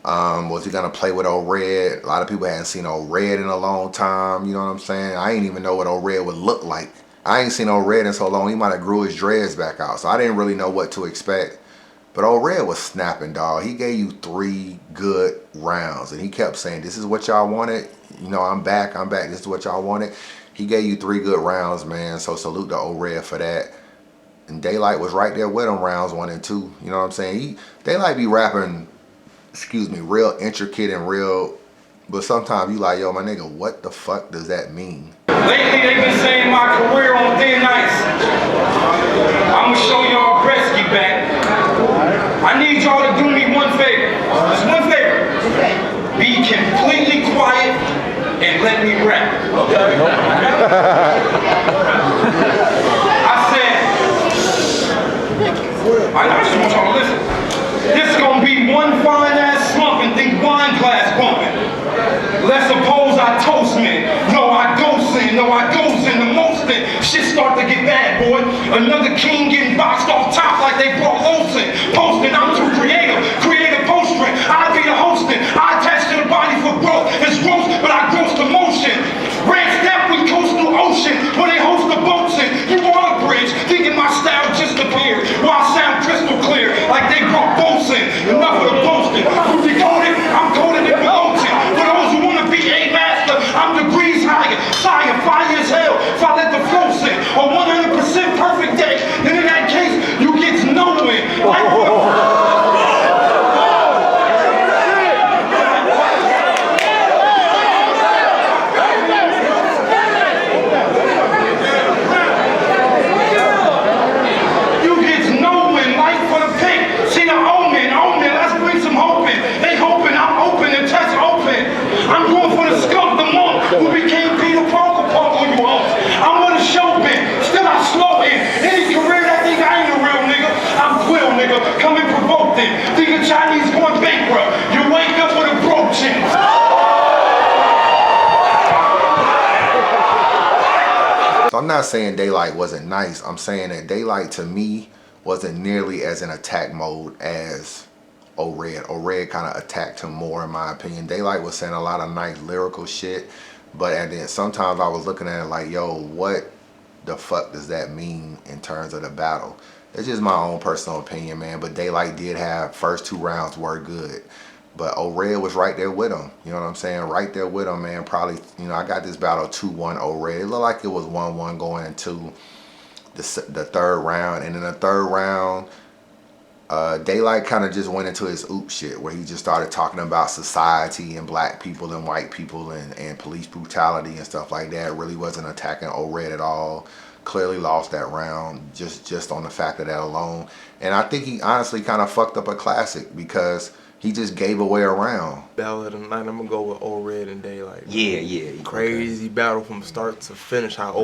S1: Was he gonna play with O-Red? A lot of people hadn't seen O-Red in a long time. You know what I'm saying? I didn't even know what O-Red would look like. I ain't seen O-Red in so long. He might have grew his dreads back out. So I didn't really know what to expect. But O-Red was snapping, dog. He gave you 3 good rounds. And he kept saying, this is what y'all wanted. You know, I'm back. This is what y'all wanted. He gave you 3 good rounds, man. So salute to O-Red for that. And Daylight was right there with him rounds 1 and 2. You know what I'm saying? Daylight be rapping, real intricate and real. But sometimes you like, yo, my nigga, what the fuck does that mean?
S3: Lately, they've been saying my career on thin ice. I'm gonna show y'all Gretzky back. I need y'all to do me one favor. Just one favor. Be completely quiet and let me rap. Okay? I said, I just want y'all to listen. This gonna be one fine ass slump and think wine glass bumping. Let's suppose I toast men. No, I ghost in. No, I goes in the most in. Shit start to get bad, boy. Another king getting boxed off top like they brought Olsen. Posting, I'm too creative. Creative postering. I be the hosting. I attach to the body for growth. It's gross, but I gross to motion. Red step, we coast through ocean. When they host the boats in, you on a bridge, thinking my style just appeared. While I sound crystal clear, like they brought boats in. Enough of the boasting. Who decoded? I'm coded and promoting. For those who wanna be a master, I'm degrees higher. Sire, fire as hell. If I let the flow sing. A 100% perfect day, then in that case, you get nowhere. Who became Peter Parker on you hoes. I'm on the show bit, still I slow in. Any career that think I ain't a real nigga, I'm Quill nigga, come and provoke them. Think a Chinese going bankrupt, you wake up with a broke chick.
S1: So I'm not saying Daylight wasn't nice. I'm saying that Daylight to me wasn't nearly as in attack mode as O-Red. O-Red kind of attacked him more in my opinion. Daylight was saying a lot of nice lyrical shit. But and then sometimes I was looking at it like, yo, what the fuck does that mean in terms of the battle? It's just my own personal opinion, man. But Daylight did have first 2 rounds were good. But O-Red was right there with him. You know what I'm saying? Right there with him, man. Probably, you know, I got this battle 2-1 O-Red. It looked like it was 1-1 going into the 3rd round. And in the 3rd round, Daylight kind of just went into his oop shit where he just started talking about society and black people and white people and police brutality and stuff like that. Really wasn't attacking O-Red at all. Clearly lost that round just on the fact of that alone. And I think he honestly kind of fucked up a classic because he just gave away a round.
S9: Battle of the night, I'm gonna go with O-Red and Daylight.
S4: Yeah.
S9: Crazy battle from start to finish. How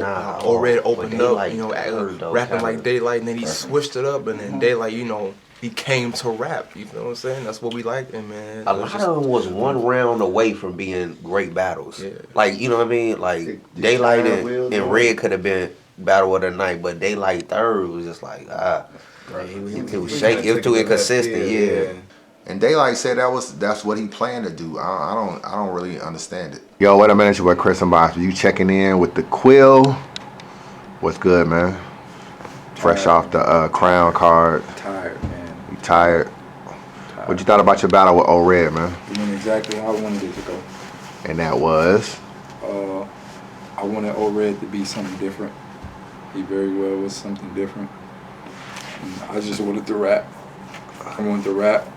S9: O-Red opened up, you know, rapping like Daylight, and then he switched it up, and then Daylight, you know, he came to rap. You know what I'm saying? That's what we like, and man.
S4: A lot of them was 1 round away from being great battles. Yeah. Like, you know what I mean? Like Daylight and Red could have been battle of the night, but Daylight 3rd was just like it was shaky. It was too inconsistent. Yeah.
S1: And Daylight said that's what he planned to do. I don't really understand it. Yo, what a minute, your boy Chris and Box. You checking in with the Quill? What's good, man? Fresh off the Crown card.
S16: Tired, man.
S1: You tired? What you thought about your battle with O-Red, man?
S16: You went exactly how I wanted it to go.
S1: And that was?
S16: I wanted O-Red to be something different. He very well was something different. And I just wanted to rap. I wanted to rap.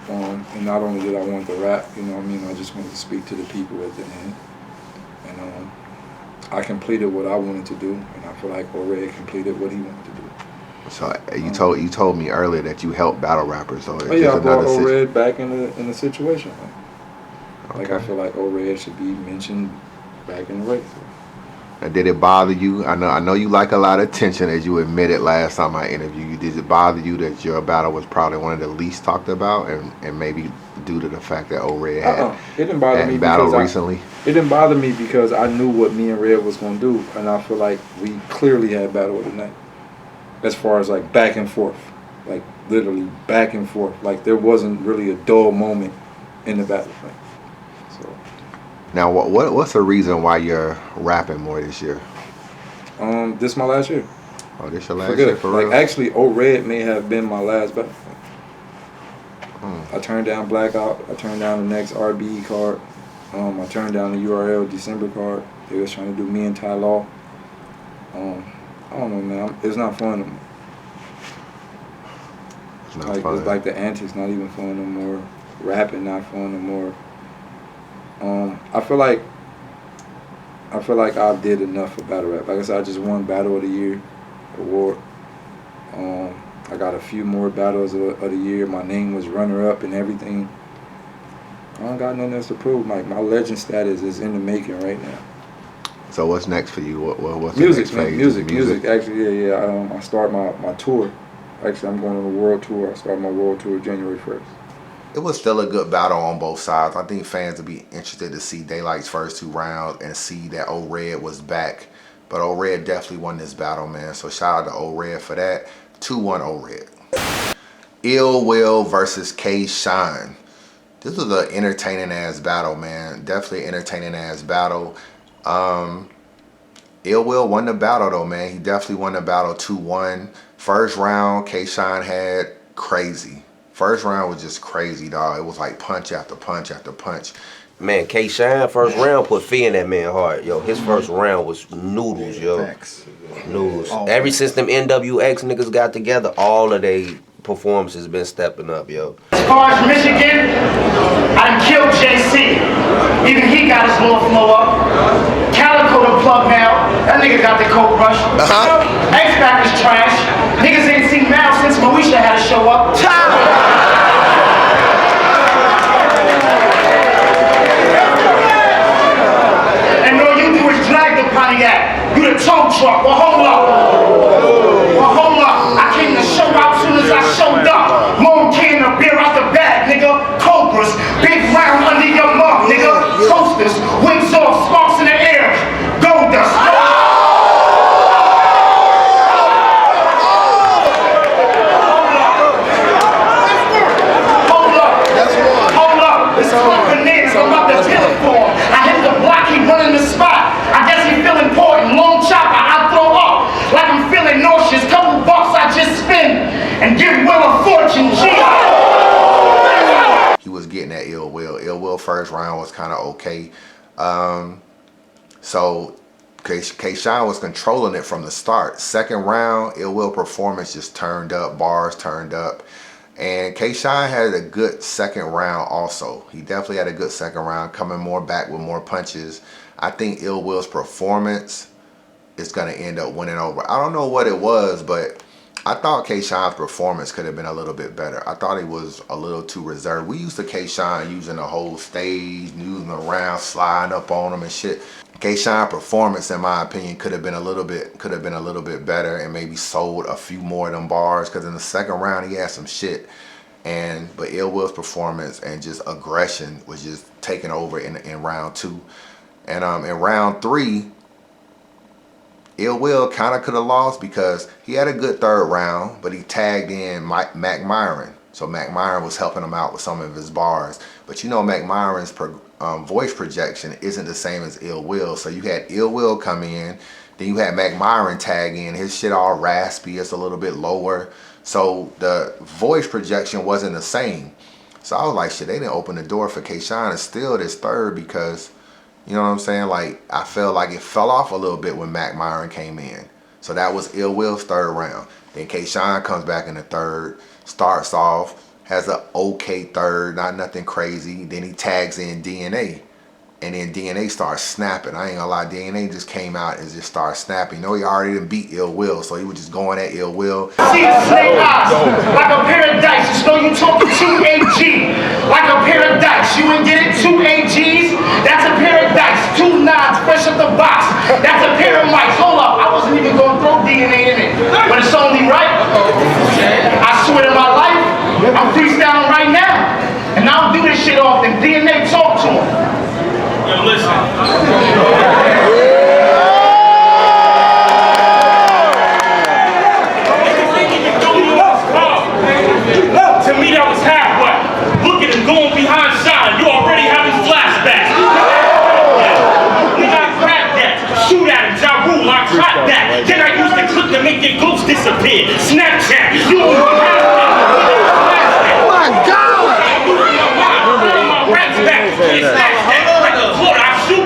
S16: And not only did I want to rap, you know what I mean, I just wanted to speak to the people at the end. And I completed what I wanted to do, and I feel like Red completed what he wanted to do.
S14: So you told me earlier that you help battle rappers. So
S16: Oh yeah, I brought Red back in the situation. Like I feel like Red should be mentioned back in the race.
S14: Now, did it bother you? I know you like a lot of attention, as you admitted last time I interviewed you. Did it bother you that your battle was probably one of the least talked about, and maybe due to the fact that Red had
S16: it didn't bother me
S14: battled
S16: because
S14: recently?
S16: It didn't bother me because I knew what me and Red was gonna do, and I feel like we clearly had battle of the night. As far as like back and forth, like literally back and forth, like there wasn't really a dull moment in the battle.
S14: Now, what's the reason why you're rapping more this year?
S16: This is my last year.
S14: Oh, this your last year for real?
S16: Like actually, Red may have been my last battle. I turned down Blackout. I turned down the next RBE card. I turned down the URL December card. They was trying to do me and Ty Law. I don't know, man. It's not fun no more. It's like the antics not even fun no more. Rapping not fun no more. I feel like I did enough for battle rap. Like I said, I just won Battle of the Year award. I got a few more battles of the year. My name was runner up and everything. I don't got nothing else to prove. Like my legend status is in the making right now.
S14: So what's next for you? What's
S16: Music,
S14: the next phase?
S16: Music. Actually, yeah. I start my tour. Actually, I'm going on a world tour. I start my world tour January 1st.
S1: It was still a good battle on both sides. I think fans would be interested to see Daylight's first 2 rounds and see that Red was back. But Red definitely won this battle, man. So shout out to Red for that. 2-1 Red. Ill Will versus K Shine. This was an entertaining ass battle, man. Definitely entertaining ass battle. Ill Will won the battle though, man. He definitely won the battle 2-1. First round, K Shine had crazy. First round was just crazy, dog. It was like punch after punch after punch.
S4: Man, K Shine first round put fear in that man heart, yo. His first round was noodles, yo. Noodles. Ever since them NWX niggas got together, all of they performances been stepping up, yo.
S17: As far as Michigan, I done killed JC. Even he got his little flow up. Calico the plug now. That nigga got the cold rush. X-Pac is trash. Niggas ain't seen Mal since Moesha had to show up. And all you do is drag the Pontiac. You the tow truck. Well, hold up. I came to show out soon as I showed up. Long can of beer out the bag, nigga. Cobras, big round under your mug, nigga. Coasters, wings off, sparks in the air. Gold dust. Hold up. This is like bananas. I'm about to teleform. I hit the block, he running the spot. I guess he feel important. Long chopper, I throw up. Like I'm feeling nauseous. Couple bucks I just spend and give Will a fortune.
S1: He was getting at Ill Will. Ill Will first round was kind of okay. So K-Shine was controlling it from the start. Second round, Ill Will performance just turned up, bars turned up. And K-Shine had a good second round also. He definitely had a good second round, coming more back with more punches. I think Ill Will's performance is going to end up winning over. I don't know what it was, but I thought K-Shine's performance could have been a little bit better. I thought he was a little too reserved. We used to K-Shine using the whole stage, using the round, sliding up on him and shit. K-Shine performance, in my opinion, could have been a little bit better and maybe sold a few more of them bars, because in the second round he had some shit. But Ill Will's performance and just aggression was just taking over in round 2. And in round 3, Ill Will kind of could have lost because he had a good third round, but he tagged in Mac Myron. So Mac Myron was helping him out with some of his bars. But you know, Mac Myron's voice projection isn't the same as Ill Will. So you had Ill Will come in, then you had Mac Myron tag in. His shit all raspy, it's a little bit lower. So the voice projection wasn't the same. So I was like, shit, they didn't open the door for K-Shine to steal this third, because, you know what I'm saying? Like, I felt like it fell off a little bit when Mac Myron came in. So that was Ill Will's third round. Then K-Shine comes back in the third, starts off, has an okay third, not nothing crazy. Then he tags in DNA. And then DNA starts snapping. I ain't gonna lie, DNA just came out and just started snapping. You know, he already done beat Ill Will, so he was just going at Ill Will.
S17: See the snake eyes, like a pair of dice. Just know you talking 2 AG, like a pair of dice. You ain't get it, 2 AGs, that's a pair of dice. 2 nines, fresh up the box, that's a pair of mics. Hold up, I wasn't even gonna throw DNA in it, but it's only right. I swear to my life, I'm freestyling right now, and I don't do this shit often. DNA, talk to him.
S3: Yo, listen. To me, that was halfway. Look at him going behind Shine. You already having flashbacks. We got grab that. Shoot at him. Ja Rule, I track that. Then I used the clip to make your ghost disappear. Snapchat. You don't even have that. Oh my God. My rap's back.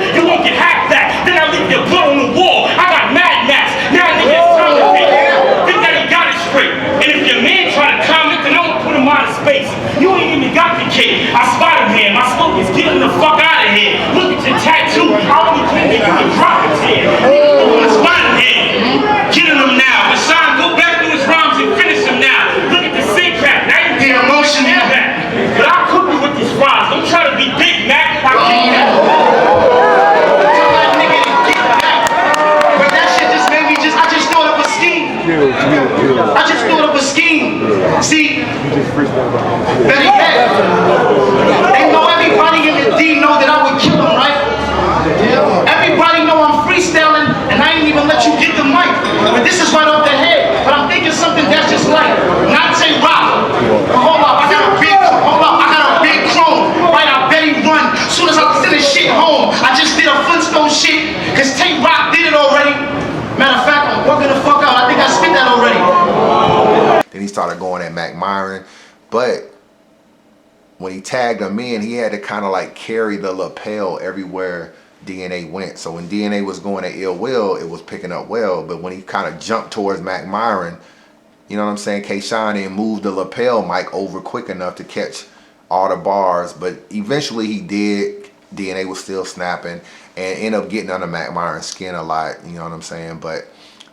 S3: You won't get hacked back. Then I leave your blood on the wall. I got Mad Max. Now niggas time to think that he got it straight. And if your man try to comment, then I'm gonna put him out of space. You ain't even got the kid. I Spider-Man. My slogan's getting the fuck out of here. Look at your tattoo. I only think that you can drop it here. Niggas Spider-Man. Killing him now. But Sean, go back to his rhymes and finish him now. Look at the sync cap. Now you get emotion in that. But I'll cook you with these rhymes. Don't try to be Big Mac. I'll kick you out.
S17: I just thought of a scheme. See, better yet, they know everybody in the D know that I would kill him, right? Everybody know I'm freestyling and I ain't even let you get the mic. But this is right off the head. But I'm thinking something that's just like, not say rock. But hold up, I got a big chrome. Right, I bet he run. Soon as I send his shit home, I just did a Flintstone shit. Cause Tate Rock did it already. Matter of fact, I'm working the fuck out. I think I spit that already.
S1: Then he started going at Mac Myron. But when he tagged him in, he had to kind of like carry the lapel everywhere DNA went. So when DNA was going at Ill Will, it was picking up well. But when he kind of jumped towards Mac Myron, you know what I'm saying? K-Shine didn't move the lapel mic over quick enough to catch all the bars. But eventually he did. DNA was still snapping and ended up getting under Mac Myron's skin a lot, you know what I'm saying? But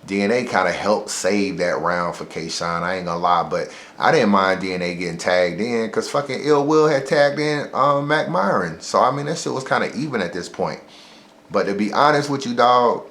S1: DNA kind of helped save that round for K-Shine, I ain't gonna lie, but I didn't mind DNA getting tagged in because fucking Ill Will had tagged in Mac Myron. So, I mean, that shit was kind of even at this point. But to be honest with you, dog,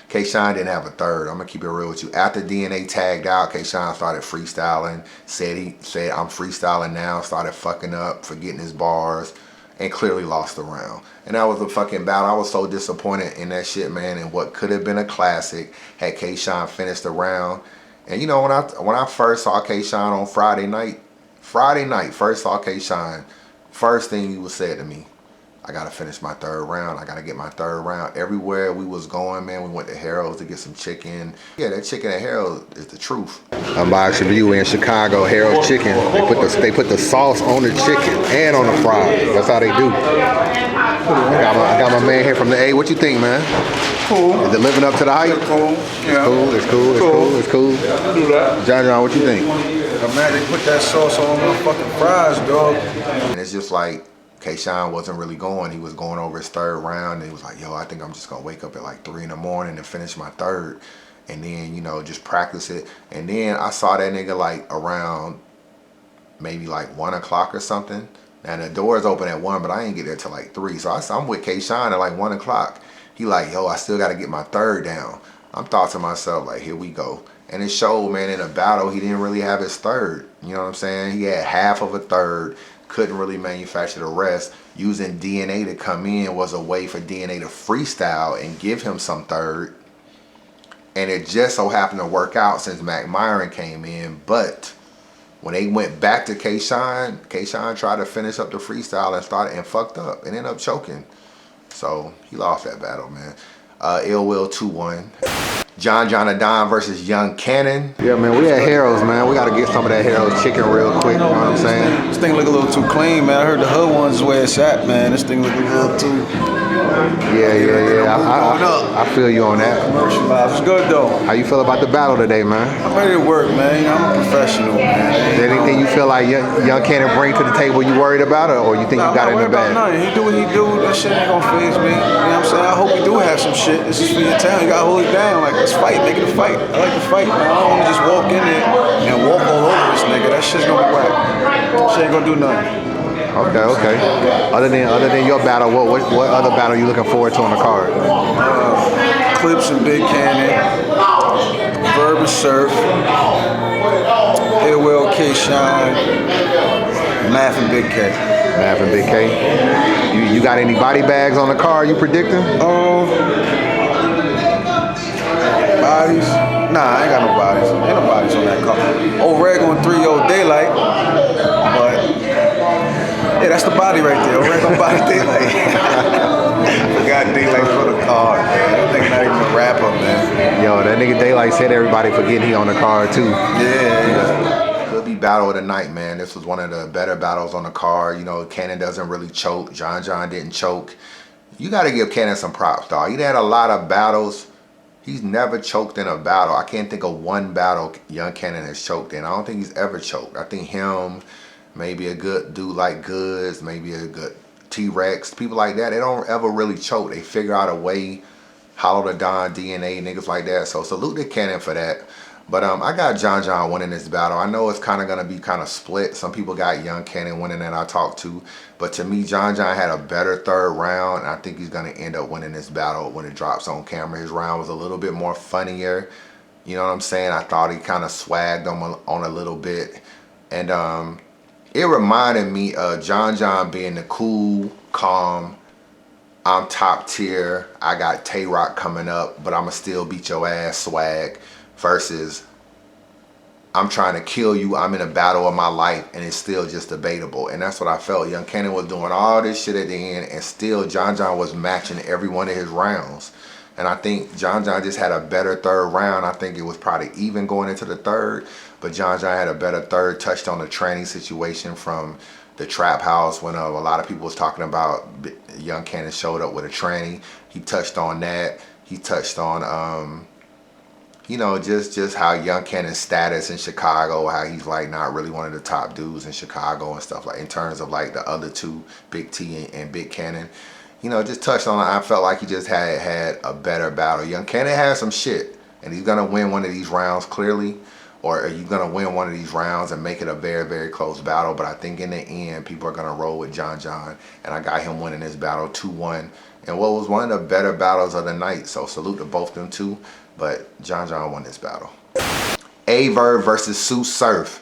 S1: K-Shine didn't have a third. I'm gonna keep it real with you. After DNA tagged out, K-Shine started freestyling, said I'm freestyling now, started fucking up, forgetting his bars, and clearly lost the round. And that was a fucking battle. I was so disappointed in that shit, man, and what could have been a classic had K-Shine finished the round. And you know, when I first saw K-Shine on Friday night, first saw K-Shine, first thing he was said to me, I gotta finish my third round. I gotta get my third round. Everywhere we was going, man, we went to Harold's to get some chicken. Yeah, that chicken at Harold's is the truth.
S14: Unboxed review in Chicago, Harold's chicken. They put the sauce on the chicken and on the fries. That's how they do. I got my man here from the A. What you think, man?
S16: Cool.
S14: Is it living up to the hype?
S16: Cool. Yeah.
S14: It's cool.
S16: Do that.
S14: John, what you think?
S16: Man, they put that sauce on my fucking fries, dog.
S1: And it's just like, K-Shine wasn't really going. He was going over his third round and he was like, yo, I think I'm just gonna wake up at like 3 in the morning and finish my third. And then, you know, just practice it. And then I saw that nigga like around maybe like 1 o'clock or something. And the doors open at 1, but I ain't get there till like 3. So I'm with K-Shine at like 1 o'clock. He like, yo, I still gotta get my third down. I'm thought to myself, like, here we go. And it showed, man, in a battle, he didn't really have his third. You know what I'm saying? He had half of a third. Couldn't really manufacture the rest. Using DNA to come in was a way for DNA to freestyle and give him some third. And it just so happened to work out since Mac Myron came in. But when they went back to K-Shine, K-Shine tried to finish up the freestyle and fucked up and ended up choking. So he lost that battle, man. Ill Will 2-1. John Don versus Young Cannon.
S14: Yeah, man, we at Harold's, man. We gotta get some of that Harold's chicken real quick, you know what I'm saying?
S18: This thing look a little too clean, man. I heard the hood ones where it's at, man. This thing look a little too
S14: I feel you on that.
S18: It's good though.
S14: How you feel about the battle today, man?
S18: I'm ready to work, man. I'm a professional, man.
S14: Is there anything you feel like Young Cannon bring to the table you worried about, or you think you got it in the bag?
S18: Nothing. He do what he do. That shit ain't gonna faze me. You know what I'm saying? I hope we do have some shit. This is for your town. You gotta hold it down. Like, let's fight. Make it a fight. I like to fight, man. I don't wanna just walk in there and walk all over this nigga. That shit's gonna be whack. Shit ain't gonna do nothing.
S14: Okay. Other than your battle, what other battle you looking forward to on the card?
S18: Clips and Big Cannon, Verb and Surf, Altercation, Math and Big K.
S14: Math and Big K. You got any body bags on the card you predicting?
S18: Bodies? Nah, I ain't got no bodies. Ain't no bodies on that card. O'Reg on 3-0 Daylight, but yeah, that's the body right there. O'Reg on body Daylight. Forgot Daylight for the card, man. That nigga not even a rapper, man.
S14: Yo, that nigga Daylight said everybody forgetting he on the card too.
S18: Yeah.
S1: Could be battle of the night, man. This was one of the better battles on the card. You know, Cannon doesn't really choke. John didn't choke. You got to give Cannon some props, dog. He had a lot of battles. He's never choked in a battle. I can't think of one battle Young Cannon has choked in. I don't think he's ever choked. I think him, maybe a good dude like Goods, maybe a good T-Rex, people like that, they don't ever really choke. They figure out a way, Hollow the Don, DNA, niggas like that. So salute to Cannon for that. But I got John winning this battle. I know it's kind of going to be kind of split. Some people got Young Cannon winning that I talked to. But to me, John had a better third round. And I think he's going to end up winning this battle when it drops on camera. His round was a little bit more funnier. You know what I'm saying? I thought he kind of swagged on a little bit. And it reminded me of John being the cool, calm, I'm top tier, I got Tay-Rock coming up, but I'ma still beat your ass swag, versus I'm trying to kill you, I'm in a battle of my life, and it's still just debatable. And that's what I felt. Young Cannon was doing all this shit at the end, and still John was matching every one of his rounds. And I think John just had a better third round. I think it was probably even going into the third, but John had a better third, touched on the training situation from the trap house when a lot of people was talking about Young Cannon showed up with a tranny. He touched on that. He touched on, you know, just how Young Cannon's status in Chicago, how he's like not really one of the top dudes in Chicago and stuff, like in terms of like the other two, Big T and Big Cannon. You know, just touched on it. I felt like he just had a better battle. Young Cannon has some shit, and he's gonna win one of these rounds clearly, or are you gonna win one of these rounds and make it a very, very close battle? But I think in the end, people are gonna roll with John, and I got him winning this battle 2-1, and what was one of the better battles of the night. So salute to both them two, but John won this battle. Verb versus Sue Surf.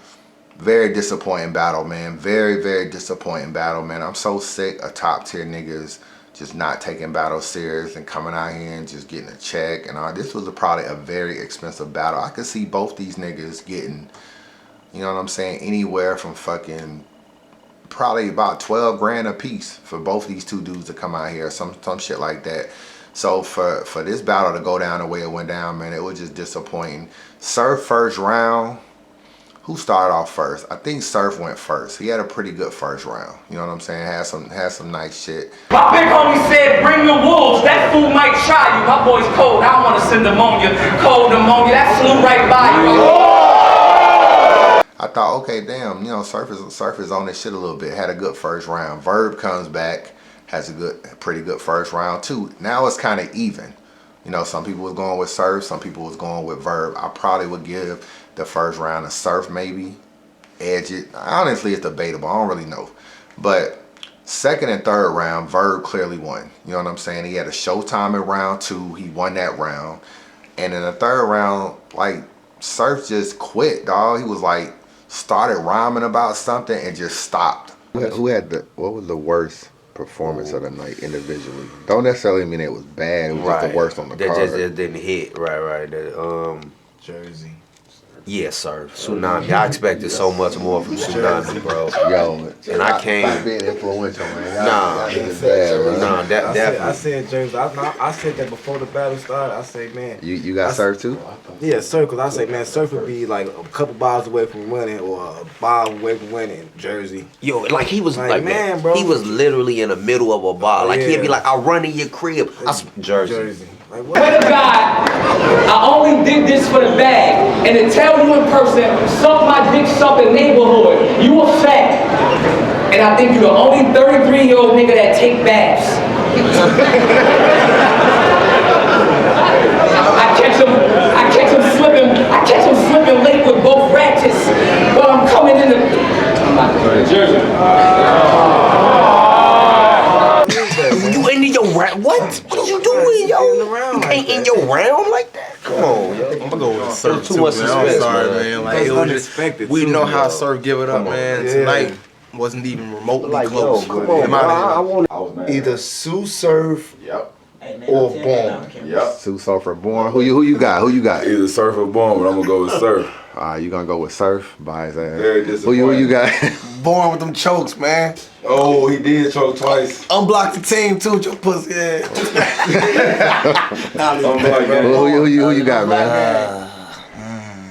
S1: Very disappointing battle, man. Very, very disappointing battle, man. I'm so sick of top tier niggas just not taking battles serious and coming out here and just getting a check and all. This was probably a very expensive battle. I could see both these niggas getting, you know what I'm saying, anywhere from fucking probably about 12 grand a piece for both these two dudes to come out here, some shit like that. So for this battle to go down the way it went down, man, it was just disappointing. Surf first round. Who started off first? I think Surf went first. He had a pretty good first round. You know what I'm saying? Had some nice shit.
S19: My big homie said, bring the wolves. That fool might try you. My boy's cold. I don't want to send ammonia. Cold ammonia. That flew right by you.
S1: I thought, okay, damn, you know, Surf is on this shit a little bit. Had a good first round. Verb comes back, has a pretty good first round too. Now it's kind of even. You know, some people was going with Surf, some people was going with Verb. I probably would give the first round of Surf, maybe edge it. Honestly, it's debatable. I don't really know. But second and third round, Verb clearly won. You know what I'm saying? He had a showtime in round 2. He won that round. And in the third round, like, Surf just quit, dog. He was like, started rhyming about something and just stopped.
S14: What was the worst performance of the night individually? Don't necessarily mean it was bad. It was just the worst on the card.
S4: That just didn't hit. Right.
S18: Jersey.
S4: Yeah, sir. Tsunami. I expected so much more from Tsunami, bro.
S14: Yo,
S4: and I came.
S14: Stop being influential, man.
S4: Nah,
S18: I said James. I said that before the battle started. I say, man.
S14: You got Surf too?
S18: Yeah, Surf. Cause I say, man, Surf would be like a couple bars away from winning, or a bar away from winning. Jersey.
S4: Yo, like he was like
S18: man, bro.
S4: He was literally in the middle of a bar. Like he'd be like, "I'll run in your crib." Jersey.
S19: Swear to God, I only did this for the bag. And to tell you in person, suck my dick, suck the neighborhood. You a fat. And I think you're the only 33-year-old nigga that take baths. I catch him slipping late with both ratchets while I'm coming in the Jersey.
S4: You ain't in your round? What? What are you doing, yo? You ain't in your round like that? Come on, yo.
S9: I'm gonna go with Surf
S4: too
S9: too,
S4: much
S9: man.
S4: suspense,
S9: I'm sorry,
S4: man.
S9: man. Like, it was
S18: unexpected.
S9: We
S18: too,
S9: know how
S18: yo.
S9: Surf give it up, man.
S18: Yeah.
S9: Tonight wasn't even remotely
S15: Like,
S9: close.
S15: yo, come on,
S9: In
S15: bro.
S9: my
S15: I
S9: opinion.
S15: want either Sue Surf or Born.
S11: Yep.
S14: Sue Surf or Born. Who you got?
S11: Either Surf or Born, but I'm gonna go with Surf.
S14: You gonna go with Surf by his ass.
S11: Very
S14: Who you got?
S5: Born with them chokes, man.
S11: Oh, he did choke twice.
S5: Unblock the team too, with your pussy ass.
S14: Who you got, man?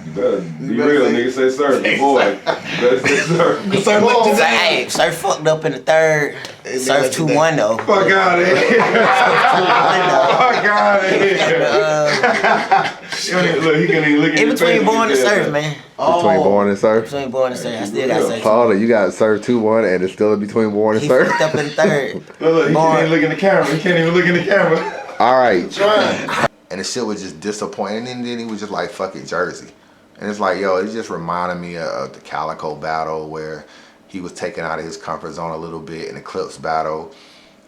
S11: You better be real, nigga. Say Surf. Boy, better say Surf.
S12: Hey, Surf fucked up in the third. Surf 2-1 though.
S11: Fuck out of here. Fuck out of here. Look, he can't even look at
S12: In
S11: your
S12: between
S11: face
S12: Born
S11: when
S12: and
S11: you say
S12: Surf,
S11: that.
S12: man.
S14: Between Born and Surf?
S12: Between Born and Surf. I still got Surf.
S14: Hold on, you got Surf 2-1 and it's still in between Born and
S12: He
S14: Surf?
S12: fucked up in the third.
S11: Look, he can't even look in the camera. He can't even look in the camera.
S14: All right. And the shit was just disappointing. And then he was just like, fuck it, Jersey. And it's like, yo, it just reminded me of the Calico battle where he was taken out of his comfort zone a little bit in the Clips battle.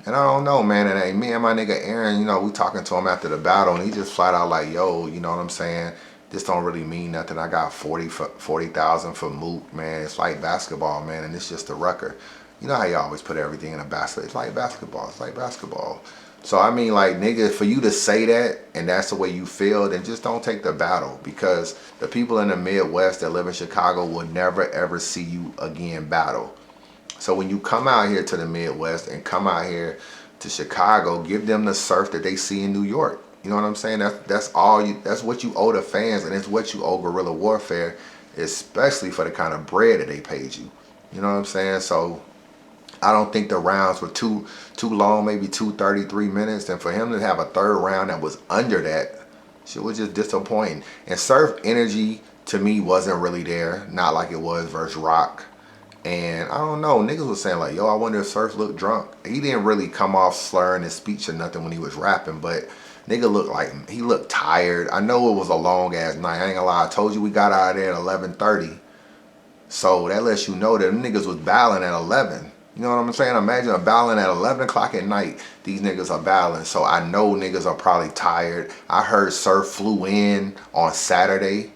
S14: And I don't know, man. And me and my nigga Aaron, you know, we talking to him after the battle, and he just flat out like, yo, you know what I'm saying? This don't really mean nothing. I got 40,000 for Mook, man. It's like basketball, man, and it's just a record. You know how you always put everything in a basket. It's like basketball. It's like basketball. So, I mean, like, nigga, for you to say that and that's the way you feel, then just don't take the battle, because the people in the Midwest that live in Chicago will never, ever see you again battle. So when you come out here to the Midwest and come out here to Chicago, give them the Surf that they see in New York. You know what I'm saying? That's all you. That's what you owe the fans, and it's what you owe Guerrilla Warfare, especially for the kind of bread that they paid you. You know what I'm saying? So I don't think the rounds were too long, maybe 33 minutes. And for him to have a third round that was under that, shit was just disappointing. And Surf energy to me wasn't really there, not like it was versus Rock. And I don't know, niggas was saying like, yo, I wonder if Surf looked drunk. He didn't really come off slurring his speech or nothing when he was rapping, but nigga looked like he looked tired. I know it was a long ass night. I ain't gonna lie. I told you we got out of there at 11:30. So that lets you know that them niggas was battling at 11. You know what I'm saying? Imagine a battling at 11 o'clock at night. These niggas are battling. So I know niggas are probably tired. I heard Surf flew in on Saturday,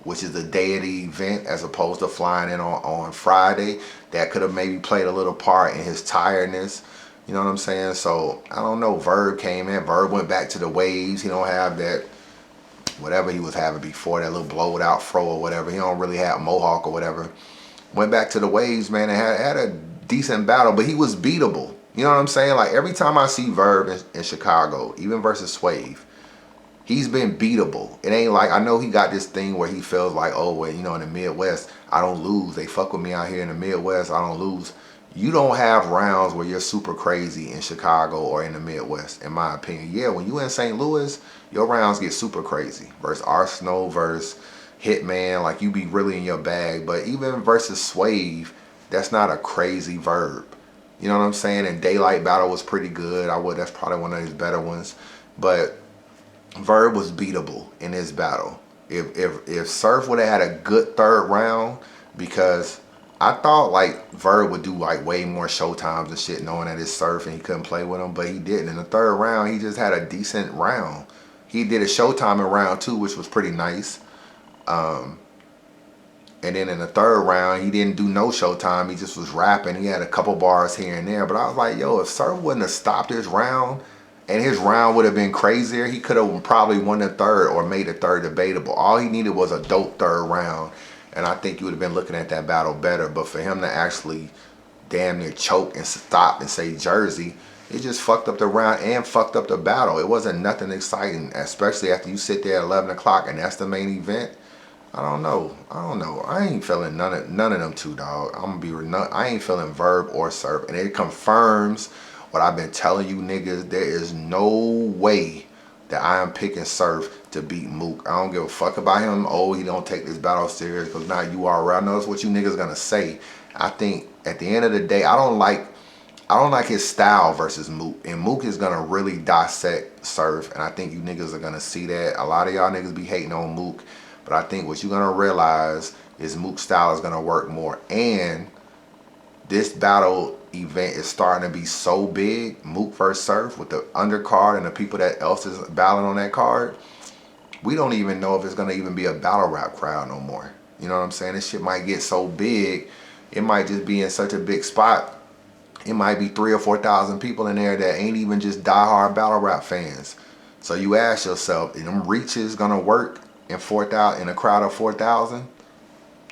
S14: which is the day of the event, as opposed to flying in on Friday. That could have maybe played a little part in his tiredness. You know what I'm saying? So, I don't know. Verb came in. Verb went back to the waves. He don't have that, whatever he was having before, that little blowed out fro or whatever. He don't really have mohawk or whatever. Went back to the waves, man, and had a decent battle, but he was beatable. You know what I'm saying? Like, every time I see Verb in Chicago, even versus Swave, he's been beatable. It ain't like, I know he got this thing where he feels like, oh, well, you know, in the Midwest, I don't lose. They fuck with me out here in the Midwest, I don't lose. You don't have rounds where you're super crazy in Chicago or in the Midwest, in my opinion. Yeah, when you in St. Louis, your rounds get super crazy. Versus Arsenal, versus Hitman, like you be really in your bag. But even versus Swave, that's not a crazy Verb. You know what I'm saying? And Daylight Battle was pretty good. That's probably one of his better ones. But Verb was beatable in his battle. If Surf would have had a good third round, because I thought like Verb would do like way more showtimes and shit, knowing that it's Surf and he couldn't play with him, but he didn't. In the third round, he just had a decent round. He did a showtime in round 2, which was pretty nice. And then in the third round, he didn't do no showtime. He just was rapping. He had a couple bars here and there. But I was like, yo, if Surf wouldn't have stopped his round
S1: and his round would have been crazier, he could have probably won the third or made the third debatable. All he needed was a dope third round, and I think you would have been looking at that battle better. But for him to actually damn near choke and stop and say Jersey, it just fucked up the round and fucked up the battle. It wasn't nothing exciting, especially after you sit there at 11 o'clock and that's the main event. I don't know. I ain't feeling none of them two, dog. I'm gonna be I ain't feeling Verb or Surf, and it confirms what I've been telling you niggas. There is no way that I am picking Surf to beat Mook. I don't give a fuck about him. Oh, he don't take this battle serious because now you are around. I know that's what you niggas gonna say. I think at the end of the day, I don't like his style versus Mook, and Mook is gonna really dissect Surf, and I think you niggas are gonna see that. A lot of y'all niggas be hating on Mook, but I think what you're gonna realize is Mook's style is gonna work more. And this battle event is starting to be so big, Mook versus Surf, with the undercard and the people that else is battling on that card. We don't even know if it's gonna even be a battle rap crowd no more. You know what I'm saying? This shit might get so big, it might just be in such a big spot. It might be 3,000 or 4,000 people in there that ain't even just diehard battle rap fans. So you ask yourself, are them reaches gonna work in a crowd of 4,000,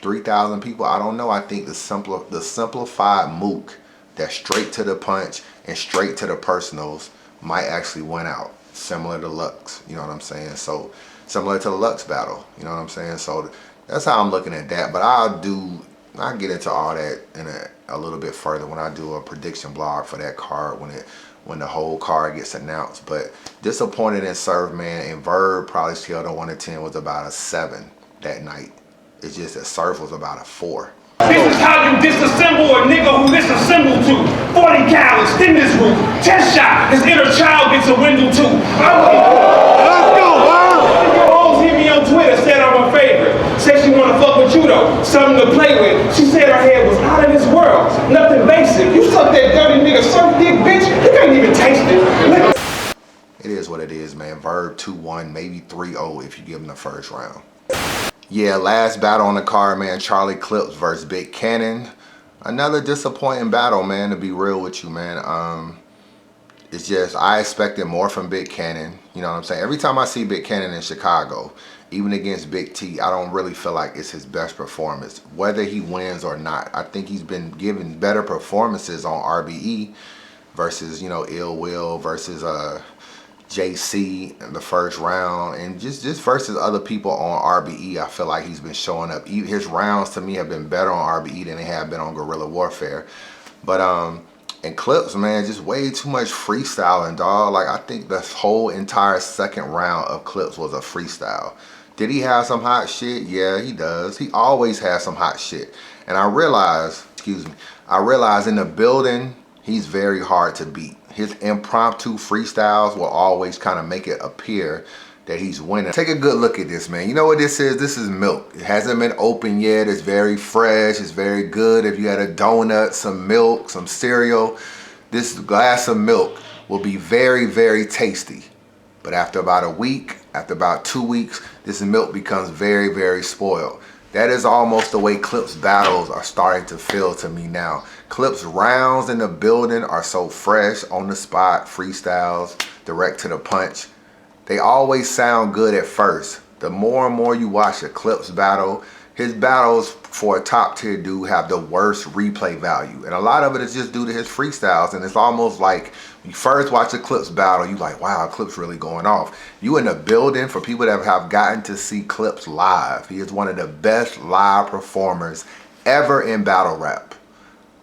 S1: 3,000 people? I don't know. I think the simplified Mook, that's straight to the punch and straight to the personals, might actually win out, similar to Lux. You know what I'm saying? So similar to the Lux battle. You know what I'm saying? So that's how I'm looking at that. But I'll get into all that in a little bit further when I do a prediction blog for that card when the whole card gets announced. But disappointed in Surf, man, and Verb probably scaled on 1 to 10 was about a 7 that night. It's just that Surf was about a 4.
S3: This is how you disassemble a nigga who disassembled to 40 cal, extend this roof, chest shot, his inner child gets a window too. Let's go, man! Your hoes hit me on Twitter, said I'm her favorite. Said she wanna fuck with you though, something to play with. She said her head was out of this world, nothing basic. You suck that dirty nigga Surf dick, bitch, you can't even taste it.
S1: It is what it is, man. Verb 2-1, maybe 3-0 if you give him the first round. Yeah, last battle on the card, man. Charlie Clips versus Big Cannon. Another disappointing battle, man, to be real with you, man. It's just, I expected more from Big Cannon. You know what I'm saying? Every time I see Big Cannon in Chicago, even against Big T, I don't really feel like it's his best performance, whether he wins or not. I think he's been given better performances on RBE versus, you know, Ill Will versus JC in the first round, and just versus other people on RBE. I feel like he's been showing up. His rounds to me have been better on RBE than they have been on Guerrilla Warfare. But and Clips, man, just way too much freestyling, dog. Like, I think the whole entire second round of Clips was a freestyle. Did he have some hot shit? Yeah, he does. He always has some hot shit. And I realize in the building, he's very hard to beat. His impromptu freestyles will always kind of make it appear that he's winning. Take a good look at this, man. You know what this is? This is milk. It hasn't been opened yet. It's very fresh. It's very good. If you had a donut, some milk, some cereal, this glass of milk will be very, very tasty. But after about a week, after about 2 weeks, this milk becomes very, very spoiled. That is almost the way Clips battles are starting to feel to me now. Clips rounds in the building are so fresh, on the spot, freestyles, direct to the punch. They always sound good at first. The more and more you watch a Clips battle, his battles for a top tier dude have the worst replay value. And a lot of it is just due to his freestyles. And it's almost like when you first watch a Clips battle, you like, wow, Clips really going off. You in the building, for people that have gotten to see Clips live, he is one of the best live performers ever in battle rap.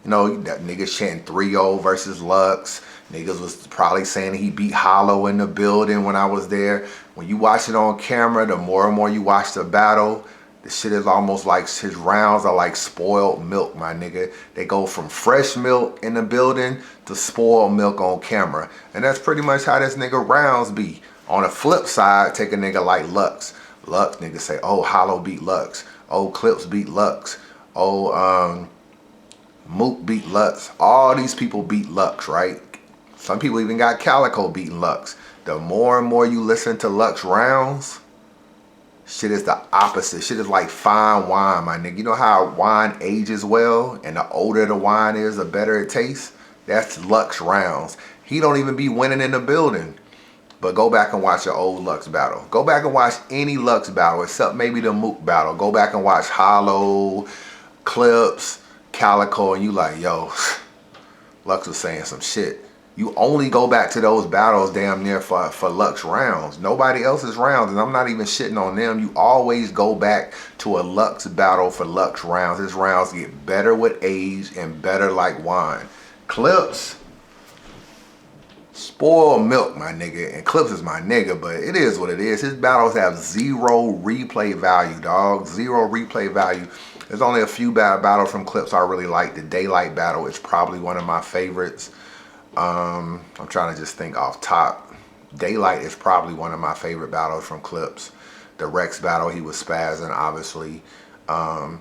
S1: You know, that niggas chanting 3-0 versus Lux. Niggas was probably saying he beat Hollow in the building when I was there. When you watch it on camera, the more and more you watch the battle, the shit is almost like his rounds are like spoiled milk, my nigga. They go from fresh milk in the building to spoiled milk on camera. And that's pretty much how this nigga rounds be. On the flip side, take a nigga like Lux. Lux, niggas say, oh, Hollow beat Lux. Oh, Clips beat Lux. Oh, Mook beat Lux. All these people beat Lux, right? Some people even got Calico beating Lux. The more and more you listen to Lux rounds, shit is the opposite. Shit is like fine wine, my nigga. You know how wine ages well, and the older the wine is, the better it tastes? That's Lux rounds. He don't even be winning in the building. but go back and watch an old Lux battle. Go back and watch any Lux battle except maybe the Mook battle. Go back and watch Hollow, Clips, Calico, and you like, yo, Lux was saying some shit. You only go back to those battles damn near for Lux rounds. Nobody else's rounds, and I'm not even shitting on them. You always go back to a Lux battle for Lux rounds. His rounds get better with age and better like wine. Clips, spoiled milk, my nigga. And Clips is my nigga, but it is what it is. His battles have zero replay value, dog. Zero replay value. There's only a few bad battles from Clips I really like. The Daylight battle is probably one of my favorites. I'm trying to just think off top. Daylight is probably one of my favorite battles from Clips. The Rex battle, he was spazzing, obviously. I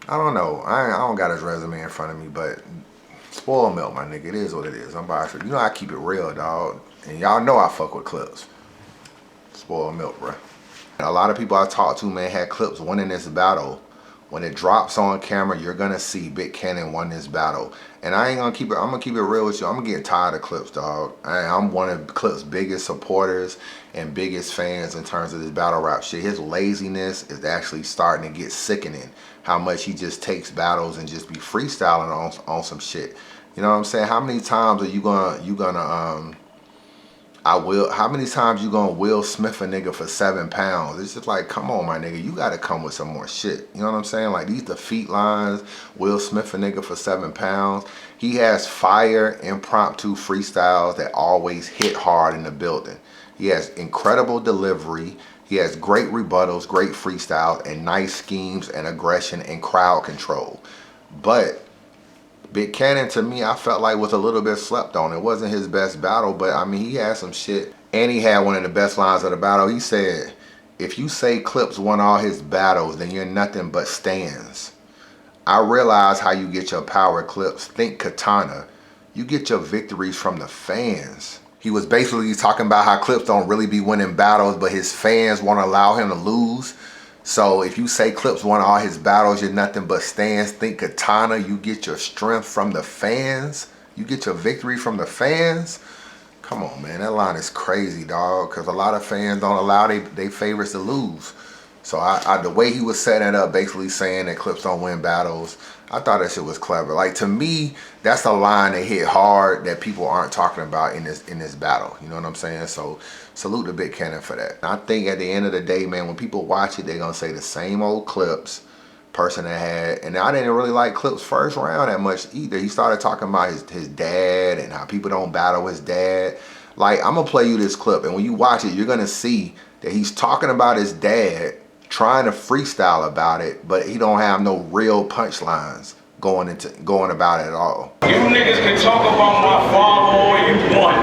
S1: don't know. I don't got his resume in front of me, but spoiled milk, my nigga. It is what it is. I'm biased. You know I keep it real, dog. And y'all know I fuck with Clips. Spoiled milk, bro. And a lot of people I talked to, man, had Clips winning this battle. When it drops on camera, you're gonna see Big Cannon won this battle. And I ain't gonna keep it, I'm gonna keep it real with you. I'm getting tired of Clips, dog. I'm one of Clips' biggest supporters and biggest fans in terms of this battle rap shit. His laziness is actually starting to get sickening. How much he just takes battles and just be freestyling on some shit. You know what I'm saying? How many times are how many times you gonna Will Smith a nigga for 7 pounds? It's just like, come on, my nigga, you gotta come with some more shit. You know what I'm saying? Like these defeat lines, Will Smith a nigga for 7 pounds. He has fire impromptu freestyles that always hit hard in the building. He has incredible delivery. He has great rebuttals, great freestyles, and nice schemes and aggression and crowd control. But Big Cannon, to me, I felt like was a little bit slept on. It wasn't his best battle, but I mean, he had some shit. And he had one of the best lines of the battle. He said, if you say Clips won all his battles, then you're nothing but stands. I realize how you get your power, Clips. Think Katana. You get your victories from the fans. He was basically talking about how Clips don't really be winning battles, but his fans won't allow him to lose. So if you say Clips won all his battles, you're nothing but stands. Think Katana, you get your strength from the fans. You get your victory from the fans. Come on, man, that line is crazy, dog. Because a lot of fans don't allow they favorites to lose. So the way he was setting it up, basically saying that Clips don't win battles, I thought that shit was clever. Like, to me, that's a line that hit hard that people aren't talking about in this battle. You know what I'm saying? So salute to Big Cannon for that. I think at the end of the day, man, when people watch it, they're gonna say the same old Clips person that had, and I didn't really like Clips' first round that much either. He started talking about his dad and how people don't battle his dad. Like, I'm gonna play you this clip, and when you watch it, you're gonna see that he's talking about his dad, trying to freestyle about it, but he don't have no real punchlines going about it at all.
S3: You niggas can talk about my father all you want.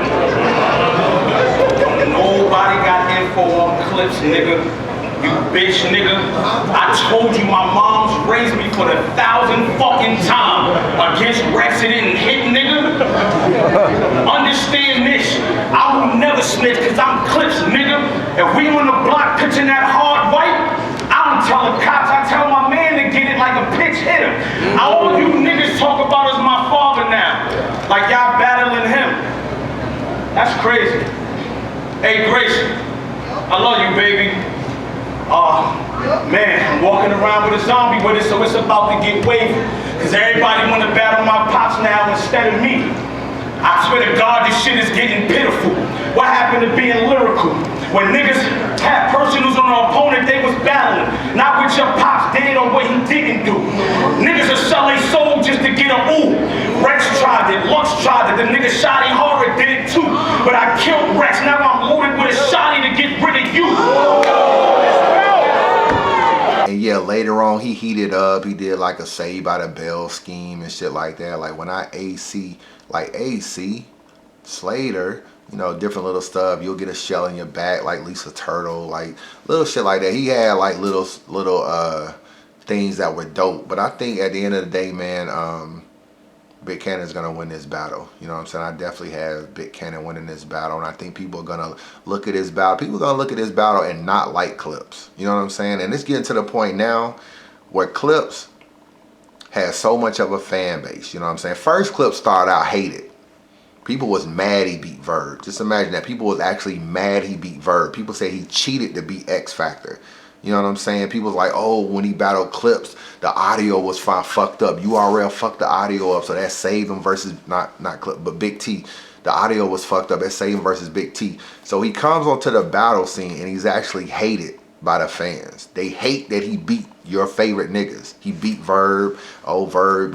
S3: Nobody got info on Clips, nigga. You bitch, nigga. I told you my mom's raised me for the 1,000th fucking time against Rex and didn't hit, nigga. Understand this. I will never snitch because I'm Clips, nigga. If we on the block pitching that hard white, I don't tell the cops, I tell my man to get it like a pitch hitter. All you niggas talk about is my father now. Like y'all battling him. That's crazy. Hey, Grace, I love you, baby. Man, I'm walking around with a zombie with it, so it's about to get wavy. Cause everybody wanna battle my pops now instead of me. I swear to God, this shit is getting pitiful. What happened to being lyrical? When niggas had personals on their opponent, they was battling. Not with your pops did or what he didn't do. Niggas will sell their soul just to get a ooh. Rex tried it, Lux tried it, the nigga Shotty Horror did it too. But I killed Rex, now I'm loaded with a shotty to get rid of you.
S1: And yeah, later on he heated up. He did like a Saved by the Bell scheme and shit like that. Like when I AC Slater, you know, different little stuff. You'll get a shell in your back like Lisa Turtle, like little shit like that. He had like little things that were dope. But I think at the end of the day, man, Big Cannon's gonna win this battle. You know what I'm saying? I definitely have Big Cannon winning this battle, and I think people are gonna look at this battle. People are gonna look at this battle and not like Clips. You know what I'm saying? And it's getting to the point now where Clips has so much of a fan base. You know what I'm saying? First, Clips started out hated. People was mad he beat Verb. Just imagine that. People was actually mad he beat Verb. People say he cheated to beat X Factor. You know what I'm saying? People was like, oh, when he battled Clips, the audio was fucked up. URL fucked the audio up, so that saved him versus, not Clip, but Big T. The audio was fucked up. That saved him versus Big T. So he comes onto the battle scene, and he's actually hated by the fans. They hate that he beat your favorite niggas. He beat Verb. Oh, Verb,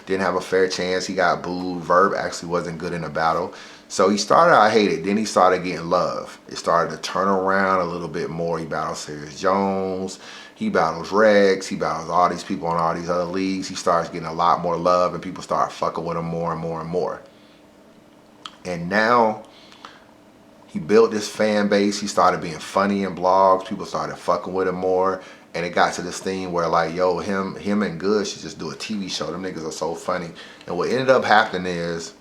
S1: didn't have a fair chance. He got booed. Verb actually wasn't good in the battle. So he started out hated. Then he started getting love. It started to turn around a little bit more. He battled Serious Jones. He battles Rex. He battles all these people in all these other leagues. He starts getting a lot more love, and people start fucking with him more and more and more. And now he built this fan base. He started being funny in blogs. People started fucking with him more. And it got to this thing where like, yo, him and Good should just do a TV show. Them niggas are so funny. And what ended up happening is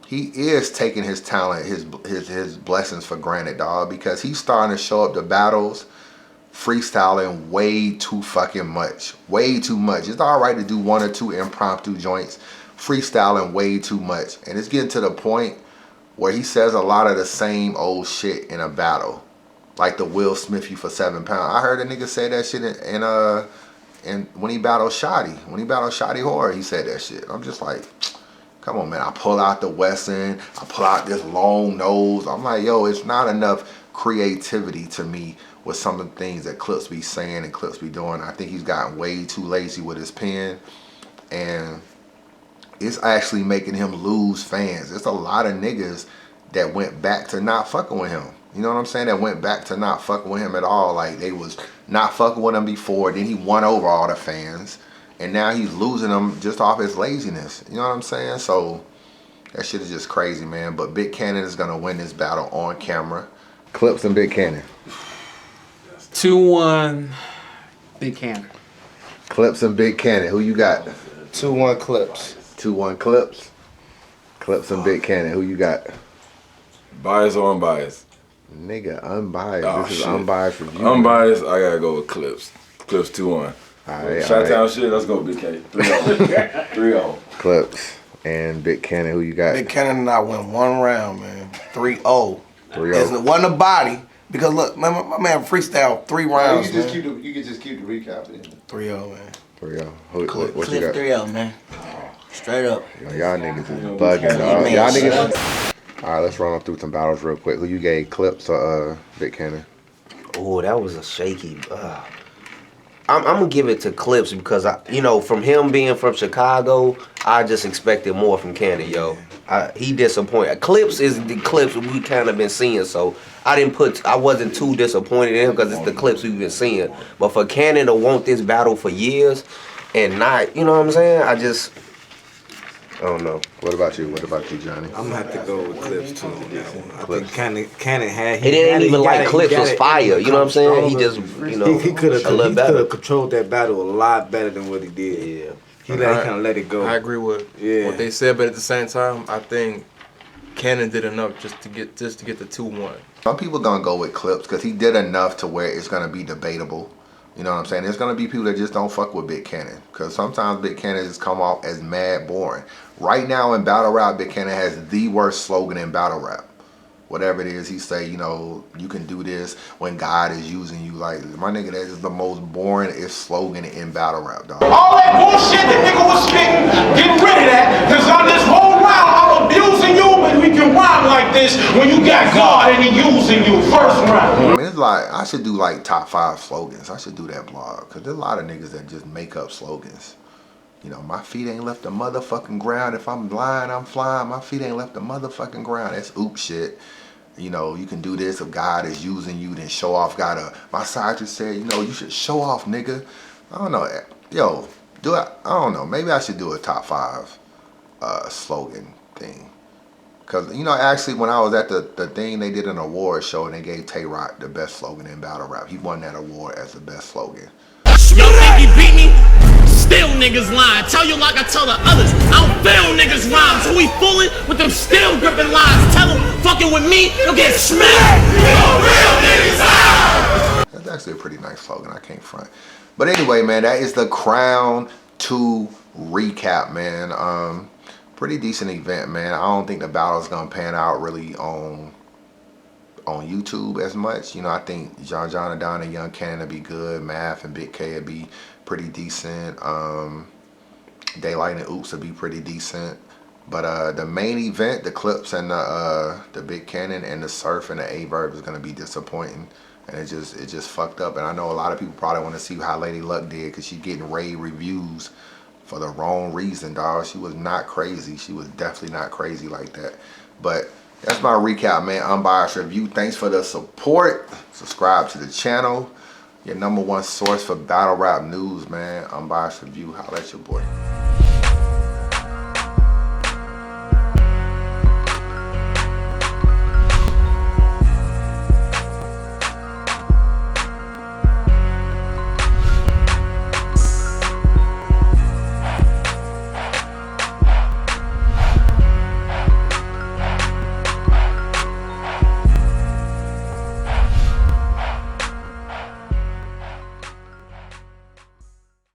S1: he is taking his talent, his blessings for granted, dog. Because he's starting to show up to battles freestyling way too fucking much. Way too much. It's all right to do 1 or 2 impromptu joints. Freestyling way too much. And it's getting to the point where he says a lot of the same old shit in a battle. Like the Will Smith you for 7 pounds. I heard a nigga say that shit in when he battled Shotty. When he battled Shotty Horror, he said that shit. I'm just like, come on, man. I pull out the Wesson. I pull out this long nose. I'm like, yo, it's not enough creativity to me with some of the things that Clips be saying and Clips be doing. I think he's gotten way too lazy with his pen. And it's actually making him lose fans. There's a lot of niggas that went back to not fucking with him. You know what I'm saying? That went back to not fucking with him at all. Like, they was not fucking with him before. Then he won over all the fans. And now he's losing them just off his laziness. You know what I'm saying? So, that shit is just crazy, man. But Big Cannon is going to win this battle on camera. Clips and Big Cannon.
S10: 2-1, Big Cannon.
S1: Clips and Big Cannon. Who you got?
S15: 2-1 Clips.
S1: 2-1 Clips. Clips and Big Cannon. Who you got?
S11: Biased or unbiased?
S1: Nigga, unbiased.
S11: Oh,
S1: this is
S11: shit.
S1: unbiased review.
S11: Unbiased, I gotta go with Clips. Clips 2-1.
S1: Alright,
S11: Shot-town shit, let's go Big K. 3-0. 3-0.
S1: Clips and Big Cannon. Who you got?
S5: Big Cannon and I went 1 round, man. 3-0.
S1: 3-0.
S5: It wasn't a body. Because look, my man freestyle 3 rounds.
S15: You can just keep the recap in.
S5: 3-0, man.
S1: 3-0. What
S12: Clip
S1: you got?
S12: 3-0, man. Straight up.
S1: Y'all niggas is bugging, dog. Y'all niggas. All right, let's run through some battles real quick. Who you gave, Clips or Big Cannon?
S4: Oh, that was a shaky. I'm gonna give it to Clips because from him being from Chicago, I just expected more from Cannon, yo. He disappointed. Clips is the Clips we kind of been seeing, so I wasn't too disappointed in him because it's the Clips we've been seeing. But for Cannon to want this battle for years and not, you know what I'm saying? I don't know.
S1: What about you? What about you, Johnny?
S20: I'm gonna have to go with Clips too on that one. I
S1: Clips.
S20: think Cannon had.
S4: It ain't even like Clips was fire. You know what I'm saying? He just,
S20: he could have controlled that battle a lot better than what he did. Yeah. He kind of let it go.
S9: I agree with what they said, but at the same time, I think Cannon did enough just to get the 2-1.
S1: Some people gonna go with Clips because he did enough to where it's gonna be debatable. You know what I'm saying? There's gonna be people that just don't fuck with Big Cannon because sometimes Big Cannon just come off as mad boring. Right now in battle rap, Big Cannon has the worst slogan in battle rap. Whatever it is, he say, you can do this when God is using you. Like, my nigga, that is the most boring slogan in battle rap, dog.
S3: All that bullshit that nigga was spitting, get rid of that, because on this whole round, I'm abusing you, but we can rhyme like this when you got God and he using you. First round.
S1: I mean, it's like, I should do like top 5 slogans. I should do that blog, because there's a lot of niggas that just make up slogans. My feet ain't left the motherfucking ground. If I'm blind, I'm flying. My feet ain't left the motherfucking ground. That's oop shit. You can do this if God is using you, then show off. My scientist said, you should show off, nigga. I don't know. Yo, I don't know. Maybe I should do a top 5 slogan thing. Because, actually, when I was at the thing, they did an award show and they gave Tay-Rock the best slogan in battle rap. He won that award as the best slogan.
S21: Y'all think he beat me? Still niggas lying. Tell you like I tell the others. I don't feel niggas rhymes. Who he fooling with them still gripping lines? Tell him fucking with me, you'll get smacked. Real niggas out.
S1: That's actually a pretty nice slogan. I can't front. But anyway, man, that is the Crown 2 recap, man. pretty decent event, man. I don't think the battle's gonna pan out really on YouTube as much. You know, I think John and Don and Young Cannon will be good. Math and Big K will be pretty decent. Daylight and Oops will be pretty decent. But the main event, the Clips and the Big Cannon and the Surf and the A-Verb is gonna be disappointing. And it just fucked up. And I know a lot of people probably want to see how Lady Luck did, because she's getting rave reviews for the wrong reason, dog. She was not crazy. She was definitely not crazy like that. But that's my recap, man. Unbiased review. Thanks for the support. Subscribe to the channel. Your #1 source for battle rap news, man. Unbiased review. Holla at your boy.